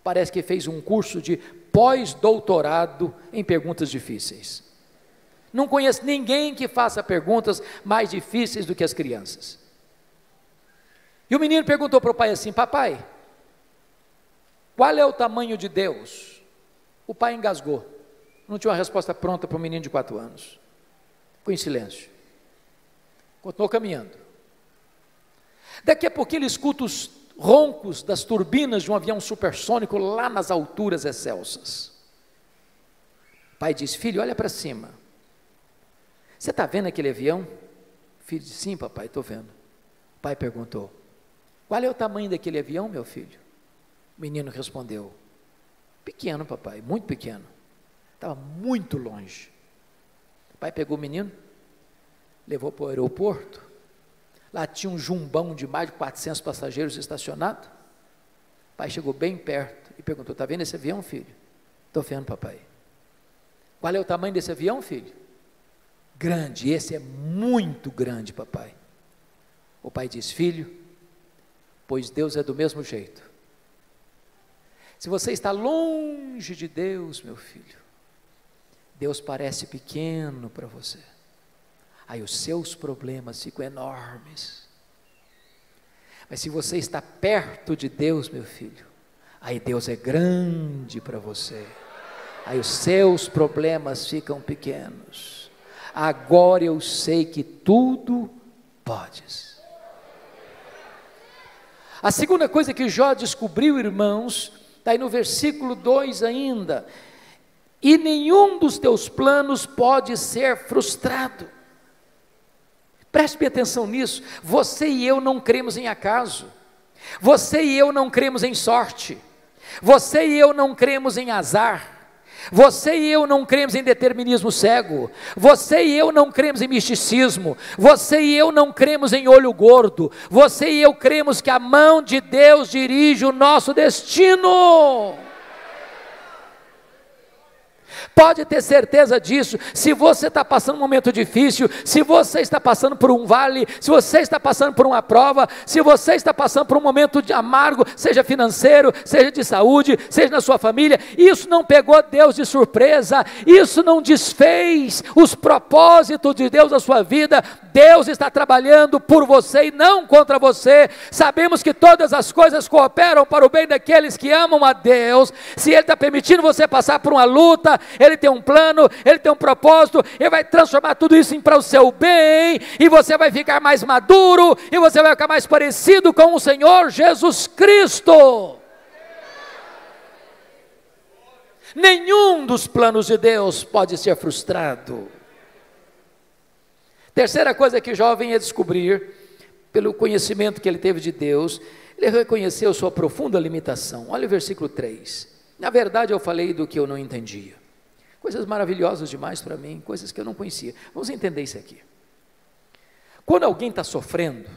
parece que fez um curso de pós-doutorado em perguntas difíceis. Não conheço ninguém que faça perguntas mais difíceis do que as crianças. E o menino perguntou para o pai assim: papai, qual é o tamanho de Deus? O pai engasgou. Não tinha uma resposta pronta para um menino de 4 anos. Ficou em silêncio. Continuou caminhando. Daqui a pouco ele escuta os roncos das turbinas de um avião supersônico lá nas alturas excelsas. O pai diz: filho, olha para cima. Você está vendo aquele avião? O filho disse: sim, papai, estou vendo. O pai perguntou: qual é o tamanho daquele avião, meu filho? O menino respondeu: pequeno, papai, muito pequeno. Estava muito longe. O pai pegou o menino, levou para o aeroporto. Lá tinha um jumbão de mais de 400 passageiros estacionado. O pai chegou bem perto e perguntou: está vendo esse avião, filho? Estou vendo, papai. Qual é o tamanho desse avião, filho? Grande, esse é muito grande, papai. O pai disse: filho, pois Deus é do mesmo jeito. Se você está longe de Deus, meu filho, Deus parece pequeno para você, aí os seus problemas ficam enormes. Mas se você está perto de Deus, meu filho, aí Deus é grande para você, aí os seus problemas ficam pequenos. Agora eu sei que tudo podes. A segunda coisa que Jó descobriu, irmãos, está aí no versículo 2 ainda: e nenhum dos teus planos pode ser frustrado. Preste bem atenção nisso. Você e eu não cremos em acaso, você e eu não cremos em sorte, você e eu não cremos em azar, você e eu não cremos em determinismo cego, você e eu não cremos em misticismo, você e eu não cremos em olho gordo, você e eu cremos que a mão de Deus dirige o nosso destino. Pode ter certeza disso. Se você está passando um momento difícil, se você está passando por um vale, se você está passando por uma prova, se você está passando por um momento de amargo, seja financeiro, seja de saúde, seja na sua família, isso não pegou Deus de surpresa, isso não desfez os propósitos de Deus na sua vida. Deus está trabalhando por você e não contra você. Sabemos que todas as coisas cooperam para o bem daqueles que amam a Deus. Se Ele está permitindo você passar por uma luta, Ele tem um plano, Ele tem um propósito, Ele vai transformar tudo isso para o seu bem, e você vai ficar mais maduro, e você vai ficar mais parecido com o Senhor Jesus Cristo. Nenhum dos planos de Deus pode ser frustrado. Terceira coisa que Jó vem a descobrir, pelo conhecimento que ele teve de Deus, ele reconheceu sua profunda limitação. Olha o versículo 3. Na verdade eu falei do que eu não entendia. Coisas maravilhosas demais para mim, coisas que eu não conhecia. Vamos entender isso aqui. Quando alguém está sofrendo,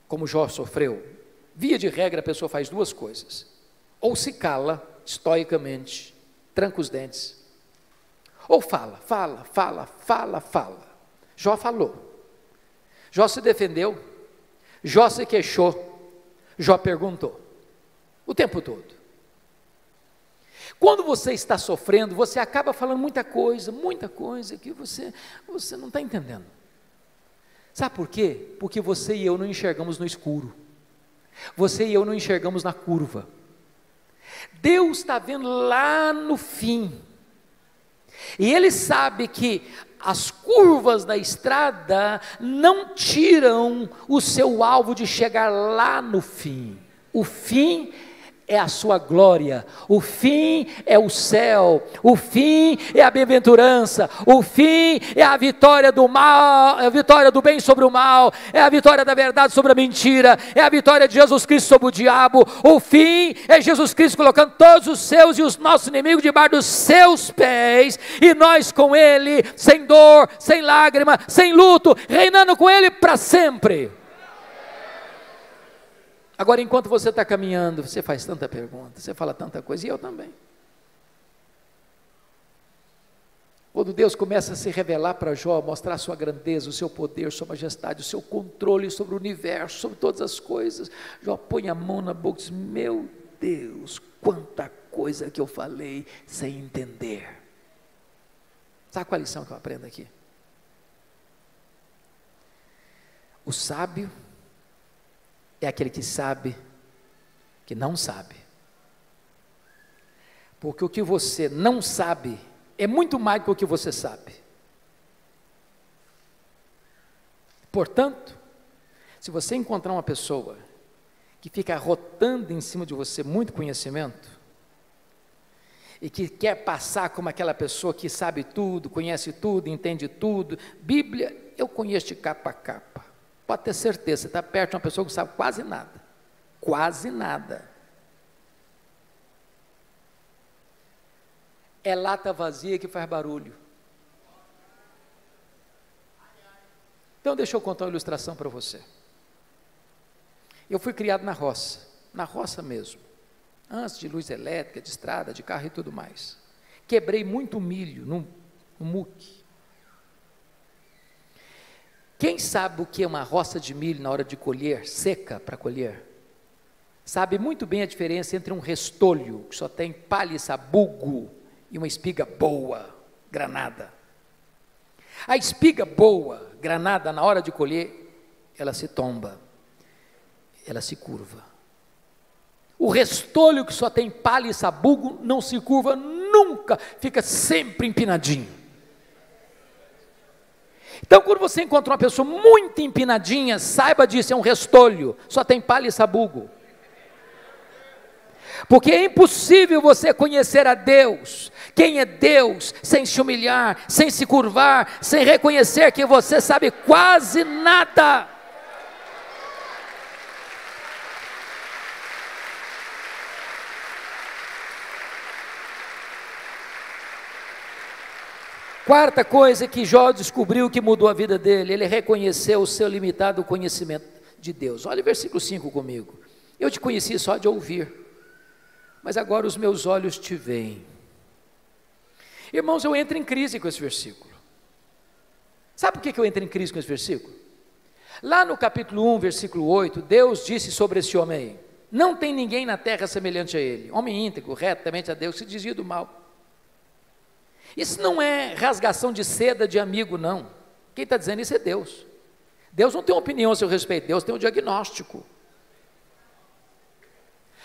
como Jó sofreu, via de regra a pessoa faz duas coisas: ou se cala estoicamente, tranca os dentes, ou fala. Jó falou, Jó se defendeu, Jó se queixou, Jó perguntou, o tempo todo. Quando você está sofrendo, você acaba falando muita coisa que você não está entendendo. Sabe por quê? Porque você e eu não enxergamos no escuro, você e eu não enxergamos na curva. Deus está vendo lá no fim, e Ele sabe que as curvas da estrada não tiram o seu alvo de chegar lá no fim. O fim é a sua glória, o fim é o céu, o fim é a bem-aventurança, o fim é a vitória do mal, é a vitória do bem sobre o mal, é a vitória da verdade sobre a mentira, é a vitória de Jesus Cristo sobre o diabo. O fim é Jesus Cristo colocando todos os seus e os nossos inimigos debaixo dos seus pés, e nós com Ele, sem dor, sem lágrima, sem luto, reinando com Ele para sempre. Agora, enquanto você está caminhando, você faz tanta pergunta, você fala tanta coisa, e eu também. Quando Deus começa a se revelar para Jó, mostrar a sua grandeza, o seu poder, sua majestade, o seu controle sobre o universo, sobre todas as coisas, Jó põe a mão na boca e diz: meu Deus, quanta coisa que eu falei sem entender. Sabe qual a lição que eu aprendo aqui? O sábio é aquele que sabe que não sabe, porque o que você não sabe é muito mais do que o que você sabe. Portanto, se você encontrar uma pessoa que fica rotando em cima de você muito conhecimento, e que quer passar como aquela pessoa que sabe tudo, conhece tudo, entende tudo, Bíblia eu conheço de capa a capa. Pode ter certeza, você está perto de uma pessoa que sabe quase nada. Quase nada. É lata vazia que faz barulho. Então deixa eu contar uma ilustração para você. Eu fui criado na roça mesmo. Antes de luz elétrica, de estrada, de carro e tudo mais. Quebrei muito milho no muque. Quem sabe o que é uma roça de milho na hora de colher, seca para colher, sabe muito bem a diferença entre um restolho, que só tem palha e sabugo, e uma espiga boa, granada. A espiga boa, granada, na hora de colher, ela se tomba, ela se curva. O restolho que só tem palha e sabugo, não se curva nunca, fica sempre empinadinho. Então, quando você encontra uma pessoa muito empinadinha, saiba disso, é um restolho, só tem palha e sabugo. Porque é impossível você conhecer a Deus, quem é Deus, sem se humilhar, sem se curvar, sem reconhecer que você sabe quase nada. Quarta coisa que Jó descobriu que mudou a vida dele, ele reconheceu o seu limitado conhecimento de Deus. Olha o versículo 5 comigo. Eu te conheci só de ouvir, mas agora os meus olhos te veem. Irmãos, eu entro em crise com esse versículo. Sabe por que eu entro em crise com esse versículo? Lá no capítulo 1, versículo 8, Deus disse sobre esse homem aí: não tem ninguém na terra semelhante a ele, homem íntegro, reto, temente a Deus, se desvia do mal. Isso não é rasgação de seda de amigo, não. Quem está dizendo isso é Deus. Deus não tem uma opinião a seu respeito, Deus tem um diagnóstico.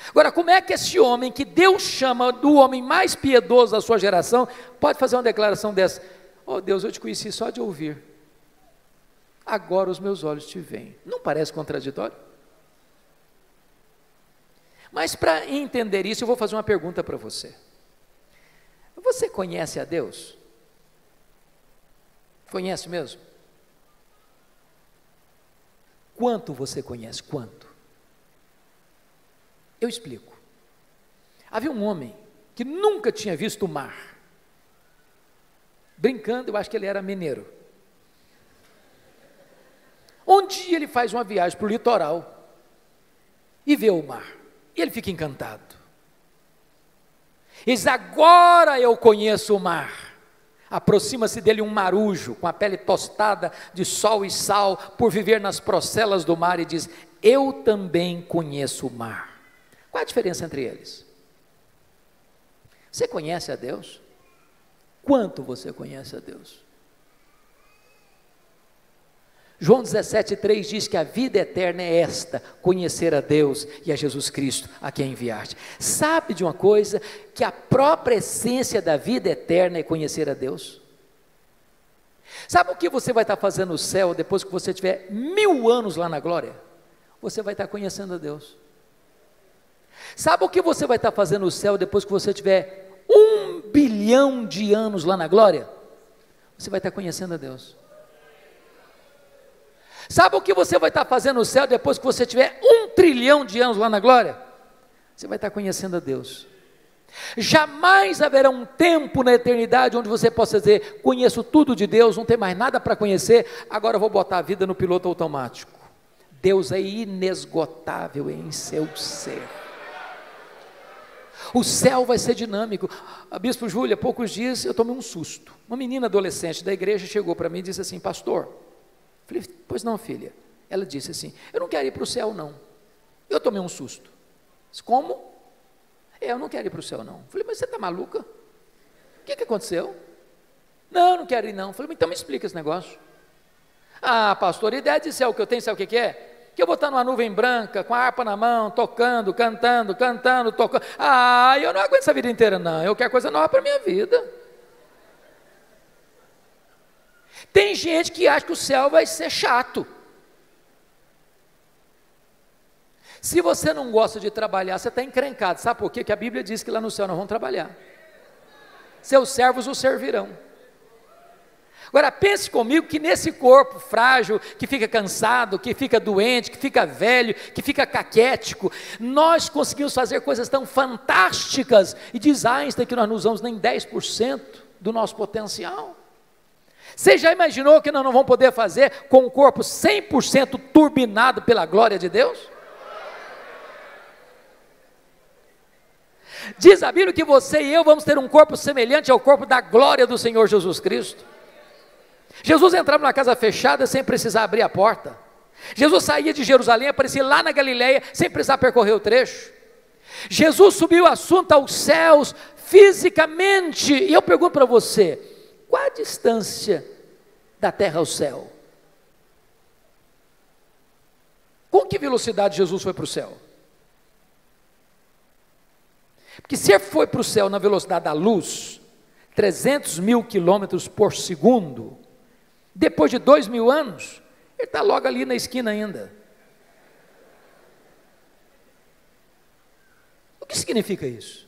Agora, como é que esse homem, que Deus chama do homem mais piedoso da sua geração, pode fazer uma declaração dessa? Oh Deus, eu te conheci só de ouvir, agora os meus olhos te veem. Não parece contraditório? Mas para entender isso, eu vou fazer uma pergunta para você. Você conhece a Deus? Conhece mesmo? Quanto você conhece? Quanto? Eu explico. Havia um homem que nunca tinha visto o mar. Brincando, eu acho que ele era mineiro. Um dia ele faz uma viagem para o litoral e vê o mar. E ele fica encantado. Ele diz: agora eu conheço o mar. Aproxima-se dele um marujo, com a pele tostada de sol e sal, por viver nas procelas do mar, e diz: eu também conheço o mar. Qual a diferença entre eles? Você conhece a Deus? Quanto você conhece a Deus? João 17,3 diz que a vida eterna é esta: conhecer a Deus e a Jesus Cristo, a quem enviaste. Sabe de uma coisa? Que a própria essência da vida eterna é conhecer a Deus. Sabe o que você vai estar fazendo no céu depois que você tiver 1000 anos lá na glória? Você vai estar conhecendo a Deus. Sabe o que você vai estar fazendo no céu depois que você tiver 1 bilhão de anos lá na glória? Você vai estar conhecendo a Deus. Sabe o que você vai estar fazendo no céu depois que você tiver 1 trilhão de anos lá na glória? Você vai estar conhecendo a Deus. Jamais haverá um tempo na eternidade onde você possa dizer: conheço tudo de Deus, não tem mais nada para conhecer, agora eu vou botar a vida no piloto automático. Deus é inesgotável em seu ser. O céu vai ser dinâmico. A Bispo Júlia, há poucos dias eu tomei um susto. Uma menina adolescente da igreja chegou para mim e disse assim: pastor. Falei: pois não, filha. Ela disse assim: eu não quero ir para o céu não. Eu tomei um susto. Disse: como? Eu não quero ir para o céu não. Falei: mas você está maluca? O que aconteceu? Não quero ir não. Falei: então me explica esse negócio. Ah, pastor, a ideia de céu que eu tenho, sabe o que é? Que eu vou estar numa nuvem branca, com a harpa na mão, tocando, cantando, tocando. Ah, eu não aguento essa vida inteira não, eu quero coisa nova para a minha vida. Tem gente que acha que o céu vai ser chato. Se você não gosta de trabalhar, você está encrencado. Sabe por quê? Que a Bíblia diz que lá no céu nós vamos trabalhar. Seus servos o servirão. Agora pense comigo que nesse corpo frágil, que fica cansado, que fica doente, que fica velho, que fica caquético, nós conseguimos fazer coisas tão fantásticas, e diz Einstein que nós não usamos nem 10% do nosso potencial. Você já imaginou que nós não vamos poder fazer com um corpo 100% turbinado pela glória de Deus? Diz a Bíblia que você e eu vamos ter um corpo semelhante ao corpo da glória do Senhor Jesus Cristo. Jesus entrava numa casa fechada sem precisar abrir a porta. Jesus saía de Jerusalém, aparecia lá na Galileia sem precisar percorrer o trecho. Jesus subiu o assunto aos céus fisicamente. E eu pergunto para você: qual a distância da terra ao céu? Com que velocidade Jesus foi para o céu? Porque se ele foi para o céu na velocidade da luz, 300 mil quilômetros por segundo, depois de 2000 anos, ele está logo ali na esquina ainda. O que significa isso?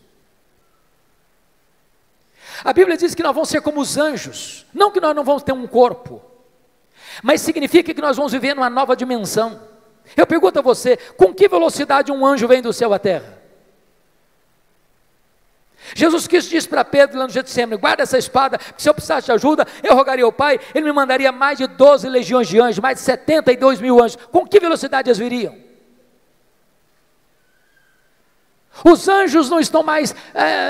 A Bíblia diz que nós vamos ser como os anjos, não que nós não vamos ter um corpo, mas significa que nós vamos viver numa nova dimensão. Eu pergunto a você: com que velocidade um anjo vem do céu à terra? Jesus Cristo disse para Pedro lá no Getsemane: guarda essa espada, porque se eu precisasse de ajuda, eu rogaria ao Pai, Ele me mandaria mais de 12 legiões de anjos, mais de 72 mil anjos. Com que velocidade eles viriam? Os anjos não estão mais,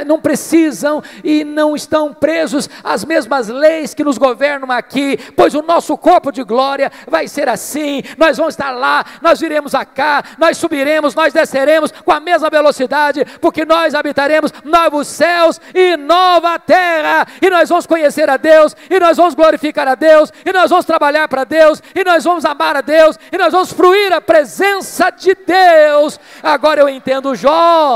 não precisam e não estão presos às mesmas leis que nos governam aqui, pois o nosso corpo de glória vai ser assim. Nós vamos estar lá, nós viremos cá, nós subiremos, nós desceremos com a mesma velocidade, porque nós habitaremos novos céus e nova terra, e nós vamos conhecer a Deus, e nós vamos glorificar a Deus, e nós vamos trabalhar para Deus, e nós vamos amar a Deus, e nós vamos fruir a presença de Deus. Agora eu entendo Jó.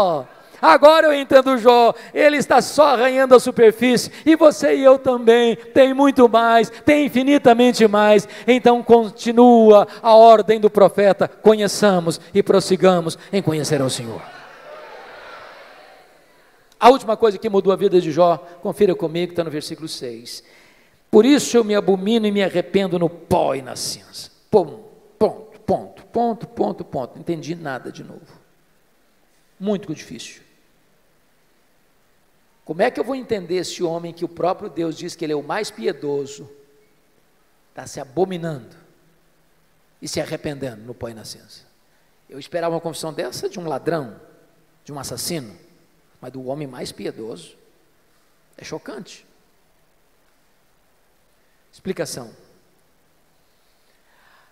Agora eu entendo Jó, ele está só arranhando a superfície, e você e eu também, tem muito mais, tem infinitamente mais. Então continua a ordem do profeta: conheçamos e prossigamos em conhecer ao Senhor. A última coisa que mudou a vida de Jó, confira comigo, está no versículo 6. Por isso eu me abomino e me arrependo no pó e na cinza. Ponto. Ponto, ponto, ponto, ponto. Não entendi nada de novo. Muito difícil. Como é que eu vou entender esse homem que o próprio Deus diz que ele é o mais piedoso, está se abominando e se arrependendo no pó e na cinza? Eu esperava uma confissão dessa de um ladrão, de um assassino, mas do homem mais piedoso. É chocante. Explicação.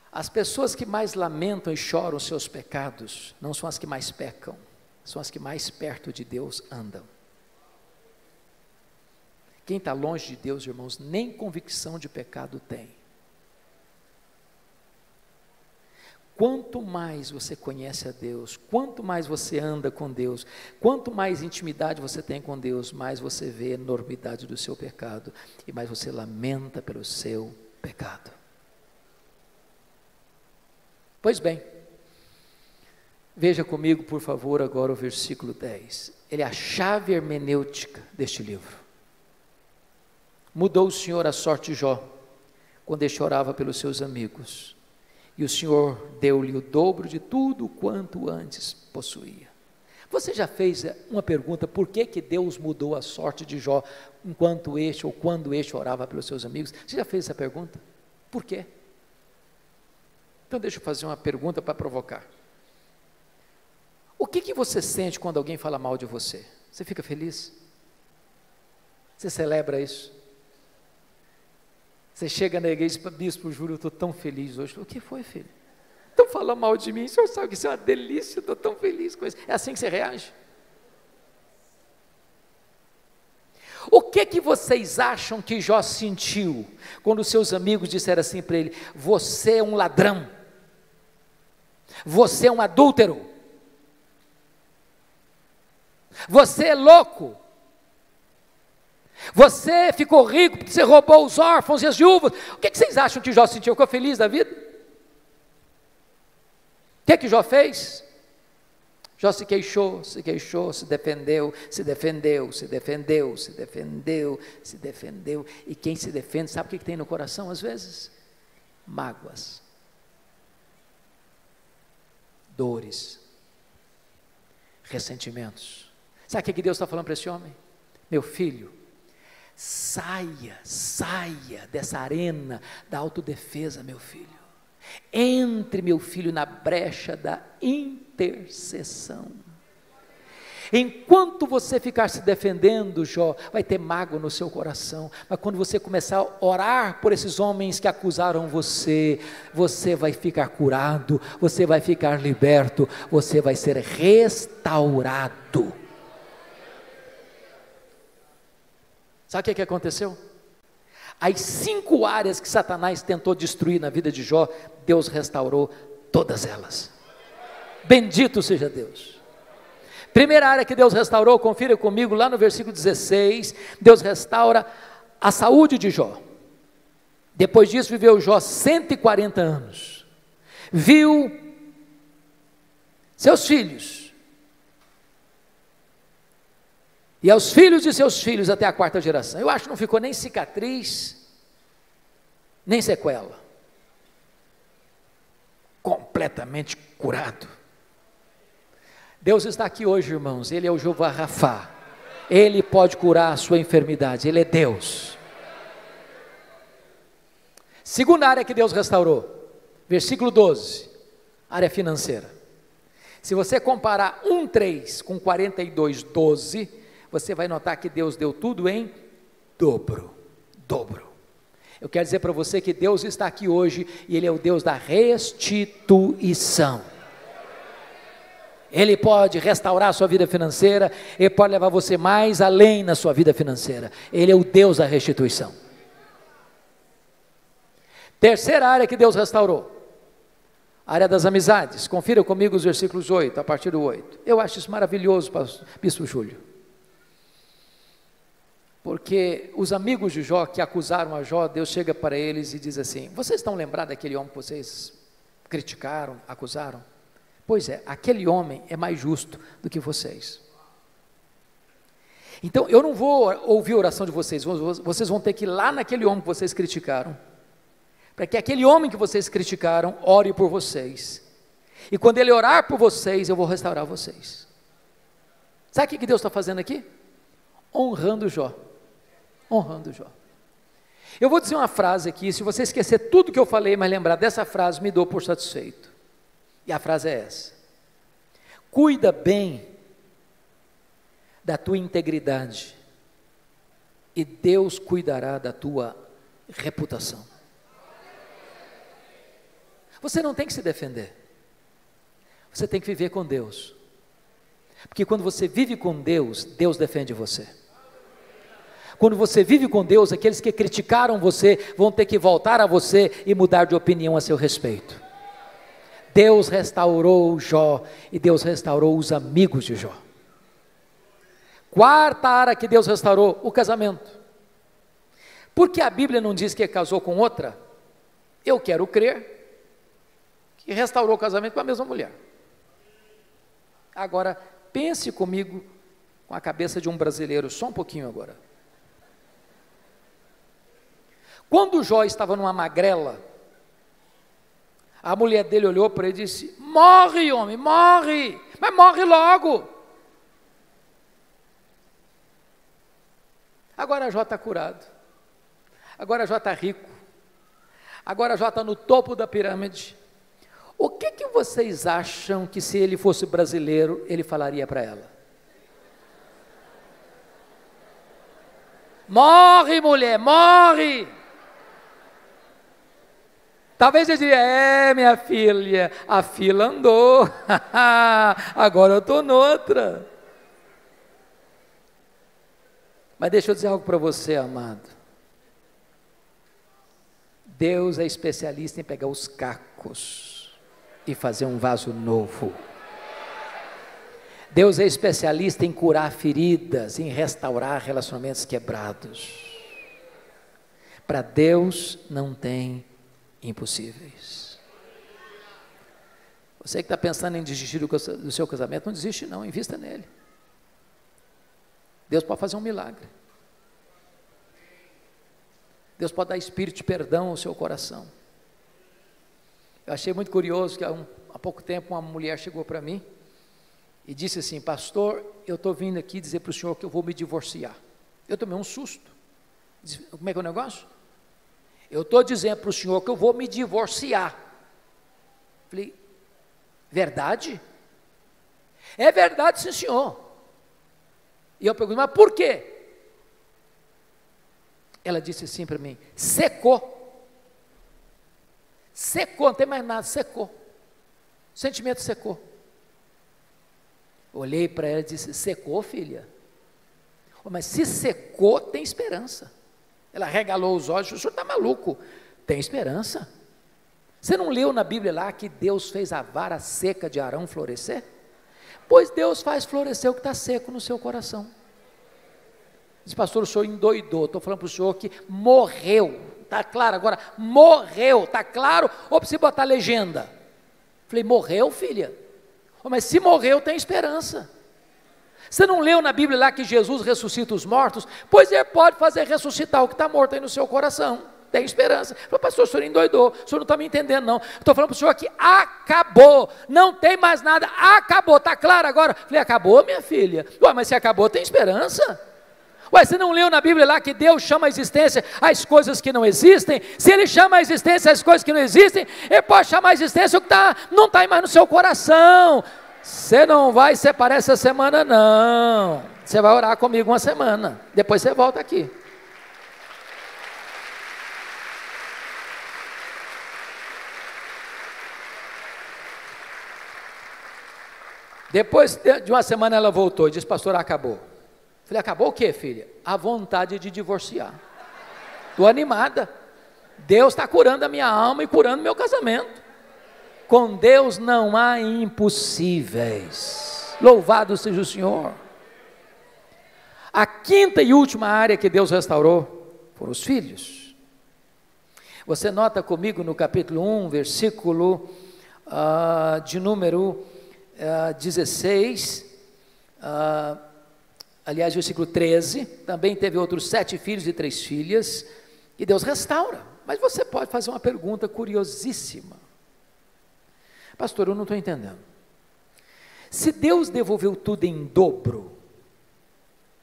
As pessoas que mais lamentam e choram os seus pecados não são as que mais pecam, são as que mais perto de Deus andam. Quem está longe de Deus, irmãos, nem convicção de pecado tem. Quanto mais você conhece a Deus, quanto mais você anda com Deus, quanto mais intimidade você tem com Deus, mais você vê a enormidade do seu pecado e mais você lamenta pelo seu pecado. Pois bem, veja comigo, por favor, agora o versículo 10. Ele é a chave hermenêutica deste livro. Mudou o Senhor a sorte de Jó, quando ele chorava pelos seus amigos, e o Senhor deu-lhe o dobro de tudo quanto antes possuía. Você já fez uma pergunta, por que Deus mudou a sorte de Jó, enquanto este ou quando este orava pelos seus amigos? Você já fez essa pergunta? Por quê? Então deixa eu fazer uma pergunta para provocar. O que você sente quando alguém fala mal de você? Você fica feliz? Você celebra isso? Você chega na igreja e diz, bispo, juro, eu estou tão feliz hoje. O que foi, filho? Estão falando mal de mim, o senhor sabe que isso é uma delícia, eu estou tão feliz com isso. É assim que você reage? O que vocês acham que Jó sentiu, quando os seus amigos disseram assim para ele, você é um ladrão, você é um adúltero, você é louco, você ficou rico porque você roubou os órfãos e as viúvas? O que vocês acham que Jó sentiu? Ficou feliz da vida? O que Jó fez? Jó se queixou, se defendeu, e quem se defende, sabe o que tem no coração às vezes? Mágoas, dores, ressentimentos. Sabe o que Deus está falando para esse homem? Meu filho, saia dessa arena da autodefesa, meu filho. Entre, meu filho, na brecha da intercessão. Enquanto você ficar se defendendo, Jó, vai ter mágoa no seu coração, mas quando você começar a orar por esses homens que acusaram você, você vai ficar curado, você vai ficar liberto, você vai ser restaurado. Sabe o que aconteceu? As 5 áreas que Satanás tentou destruir na vida de Jó, Deus restaurou todas elas. Bendito seja Deus. Primeira área que Deus restaurou, confira comigo lá no versículo 16, Deus restaura a saúde de Jó. Depois disso viveu Jó 140 anos, viu seus filhos, e aos filhos de seus filhos até a 4ª geração. Eu acho que não ficou nem cicatriz, nem sequela. Completamente curado. Deus está aqui hoje, irmãos. Ele é o Jeová Rafá. Ele pode curar a sua enfermidade. Ele é Deus. Segunda área que Deus restaurou, versículo 12, área financeira. Se você comparar 1:3 com 42:12, você vai notar que Deus deu tudo em dobro. Eu quero dizer para você que Deus está aqui hoje e Ele é o Deus da restituição. Ele pode restaurar a sua vida financeira, Ele pode levar você mais além na sua vida financeira. Ele é o Deus da restituição. Terceira área que Deus restaurou, a área das amizades. Confira comigo os versículos 8, a partir do 8. Eu acho isso maravilhoso, bispo Júlio. Porque os amigos de Jó que acusaram a Jó, Deus chega para eles e diz assim, vocês estão lembrados daquele homem que vocês criticaram, acusaram? Pois é, aquele homem é mais justo do que vocês. Então eu não vou ouvir a oração de vocês, vocês vão ter que ir lá naquele homem que vocês criticaram, para que aquele homem que vocês criticaram ore por vocês. E quando ele orar por vocês, eu vou restaurar vocês. Sabe o que Deus está fazendo aqui? Honrando Jó. Honrando Jó. Eu vou dizer uma frase aqui, se você esquecer tudo que eu falei, mas lembrar dessa frase, me dou por satisfeito. E a frase é essa: cuida bem da tua integridade, e Deus cuidará da tua reputação. Você não tem que se defender, você tem que viver com Deus, porque quando você vive com Deus, Deus defende você. Quando você vive com Deus, aqueles que criticaram você vão ter que voltar a você e mudar de opinião a seu respeito. Deus restaurou Jó, e Deus restaurou os amigos de Jó. Quarta área que Deus restaurou: o casamento. Porque a Bíblia não diz que casou com outra? Eu quero crer que restaurou o casamento com a mesma mulher. Agora, pense comigo com a cabeça de um brasileiro, só um pouquinho agora. Quando Jó estava numa magrela, a mulher dele olhou para ele e disse: morre, homem, morre, mas morre logo. Agora Jó está curado, agora Jó está rico, agora Jó está no topo da pirâmide. O que vocês acham que, se ele fosse brasileiro, ele falaria para ela? Morre, mulher, morre. Talvez ele diria: minha filha, a fila andou, agora eu estou noutra. Mas deixa eu dizer algo para você, amado. Deus é especialista em pegar os cacos e fazer um vaso novo. Deus é especialista em curar feridas, em restaurar relacionamentos quebrados. Para Deus não tem impossíveis. Você que está pensando em desistir do seu casamento, não desiste não, invista nele. Deus pode fazer um milagre. Deus pode dar espírito de perdão ao seu coração. Eu achei muito curioso que há pouco tempo uma mulher chegou para mim e disse assim: pastor, eu estou vindo aqui dizer para o senhor que eu vou me divorciar. Eu tomei um susto. Disse: como é que é o negócio? Eu estou dizendo para o senhor que eu vou me divorciar. Falei: verdade? É verdade, sim, senhor. E eu perguntei: mas por quê? Ela disse assim para mim: secou. Secou, não tem mais nada, secou. O sentimento secou. Olhei para ela e disse: secou, filha? Mas se secou, tem esperança. Ela regalou os olhos: o senhor está maluco? Tem esperança. Você não leu na Bíblia lá que Deus fez a vara seca de Arão florescer? Pois Deus faz florescer o que está seco no seu coração. Diz: pastor, o senhor endoidou. Estou falando para o senhor que morreu. Está claro agora? Morreu, está claro? Ou precisa botar legenda? Falei: morreu, filha? Mas se morreu, tem esperança. Você não leu na Bíblia lá que Jesus ressuscita os mortos? Pois ele pode fazer ressuscitar o que está morto aí no seu coração. Tem esperança. Falei: pastor, o senhor endoidou, o senhor não está me entendendo não. Estou falando para o senhor que acabou, não tem mais nada, acabou, está claro agora? Falei: acabou, minha filha? Ué, mas se acabou, tem esperança. Ué, você não leu na Bíblia lá que Deus chama a existência as coisas que não existem? Se Ele chama a existência as coisas que não existem, Ele pode chamar a existência o que não está mais no seu coração. Você não vai separar essa semana não, você vai orar comigo uma semana, depois você volta aqui. Depois de uma semana ela voltou e disse: pastor, acabou. Falei: acabou o quê, filha? A vontade de divorciar. Estou animada. Deus está curando a minha alma e curando meu casamento. Com Deus não há impossíveis. Louvado seja o Senhor. A quinta e última área que Deus restaurou foram os filhos. Você nota comigo no capítulo 1, versículo de número 16, aliás, versículo 13, também teve outros 7 filhos e 3 filhas, E Deus restaura. Mas você pode fazer uma pergunta curiosíssima. Pastor, eu não estou entendendo. Se Deus devolveu tudo em dobro,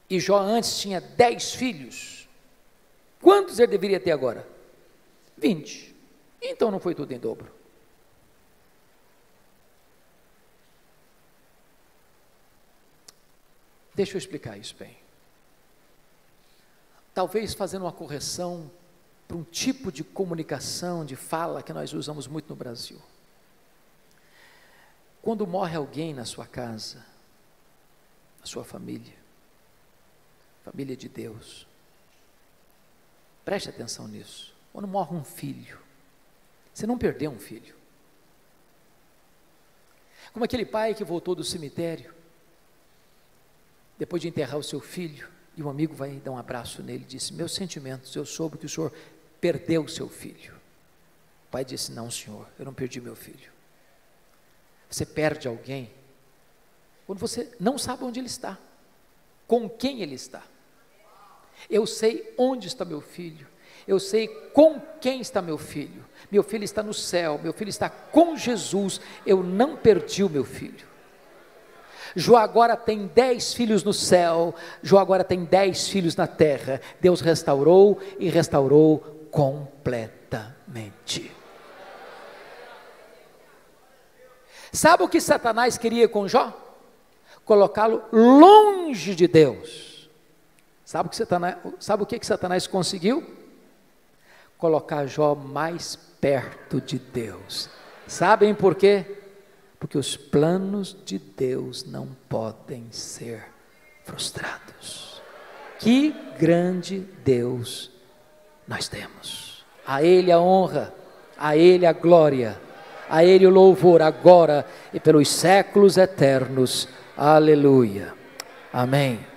e Jó antes tinha 10 filhos, quantos ele deveria ter agora? 20. Então não foi tudo em dobro. Deixa eu explicar isso bem. Talvez fazendo uma correção para um tipo de comunicação, de fala que nós usamos muito no Brasil. Quando morre alguém na sua casa, na sua família, família de Deus, preste atenção nisso. Quando morre um filho, você não perdeu um filho. Como aquele pai que voltou do cemitério, depois de enterrar o seu filho, e um amigo vai dar um abraço nele e disse: meus sentimentos, eu soube que o senhor perdeu o seu filho. O pai disse: não, senhor, eu não perdi meu filho. Você perde alguém quando você não sabe onde ele está, com quem ele está. Eu sei onde está meu filho, eu sei com quem está meu filho está no céu, meu filho está com Jesus, eu não perdi o meu filho. Jó agora tem 10 filhos no céu, Jó agora tem 10 filhos na terra. Deus restaurou e restaurou completamente. Sabe o que Satanás queria com Jó? Colocá-lo longe de Deus. Sabe o que Satanás conseguiu? Colocar Jó mais perto de Deus. Sabem por quê? Porque os planos de Deus não podem ser frustrados. Que grande Deus nós temos. A Ele a honra, a Ele a glória, a Ele o louvor agora e pelos séculos eternos. Aleluia. Amém.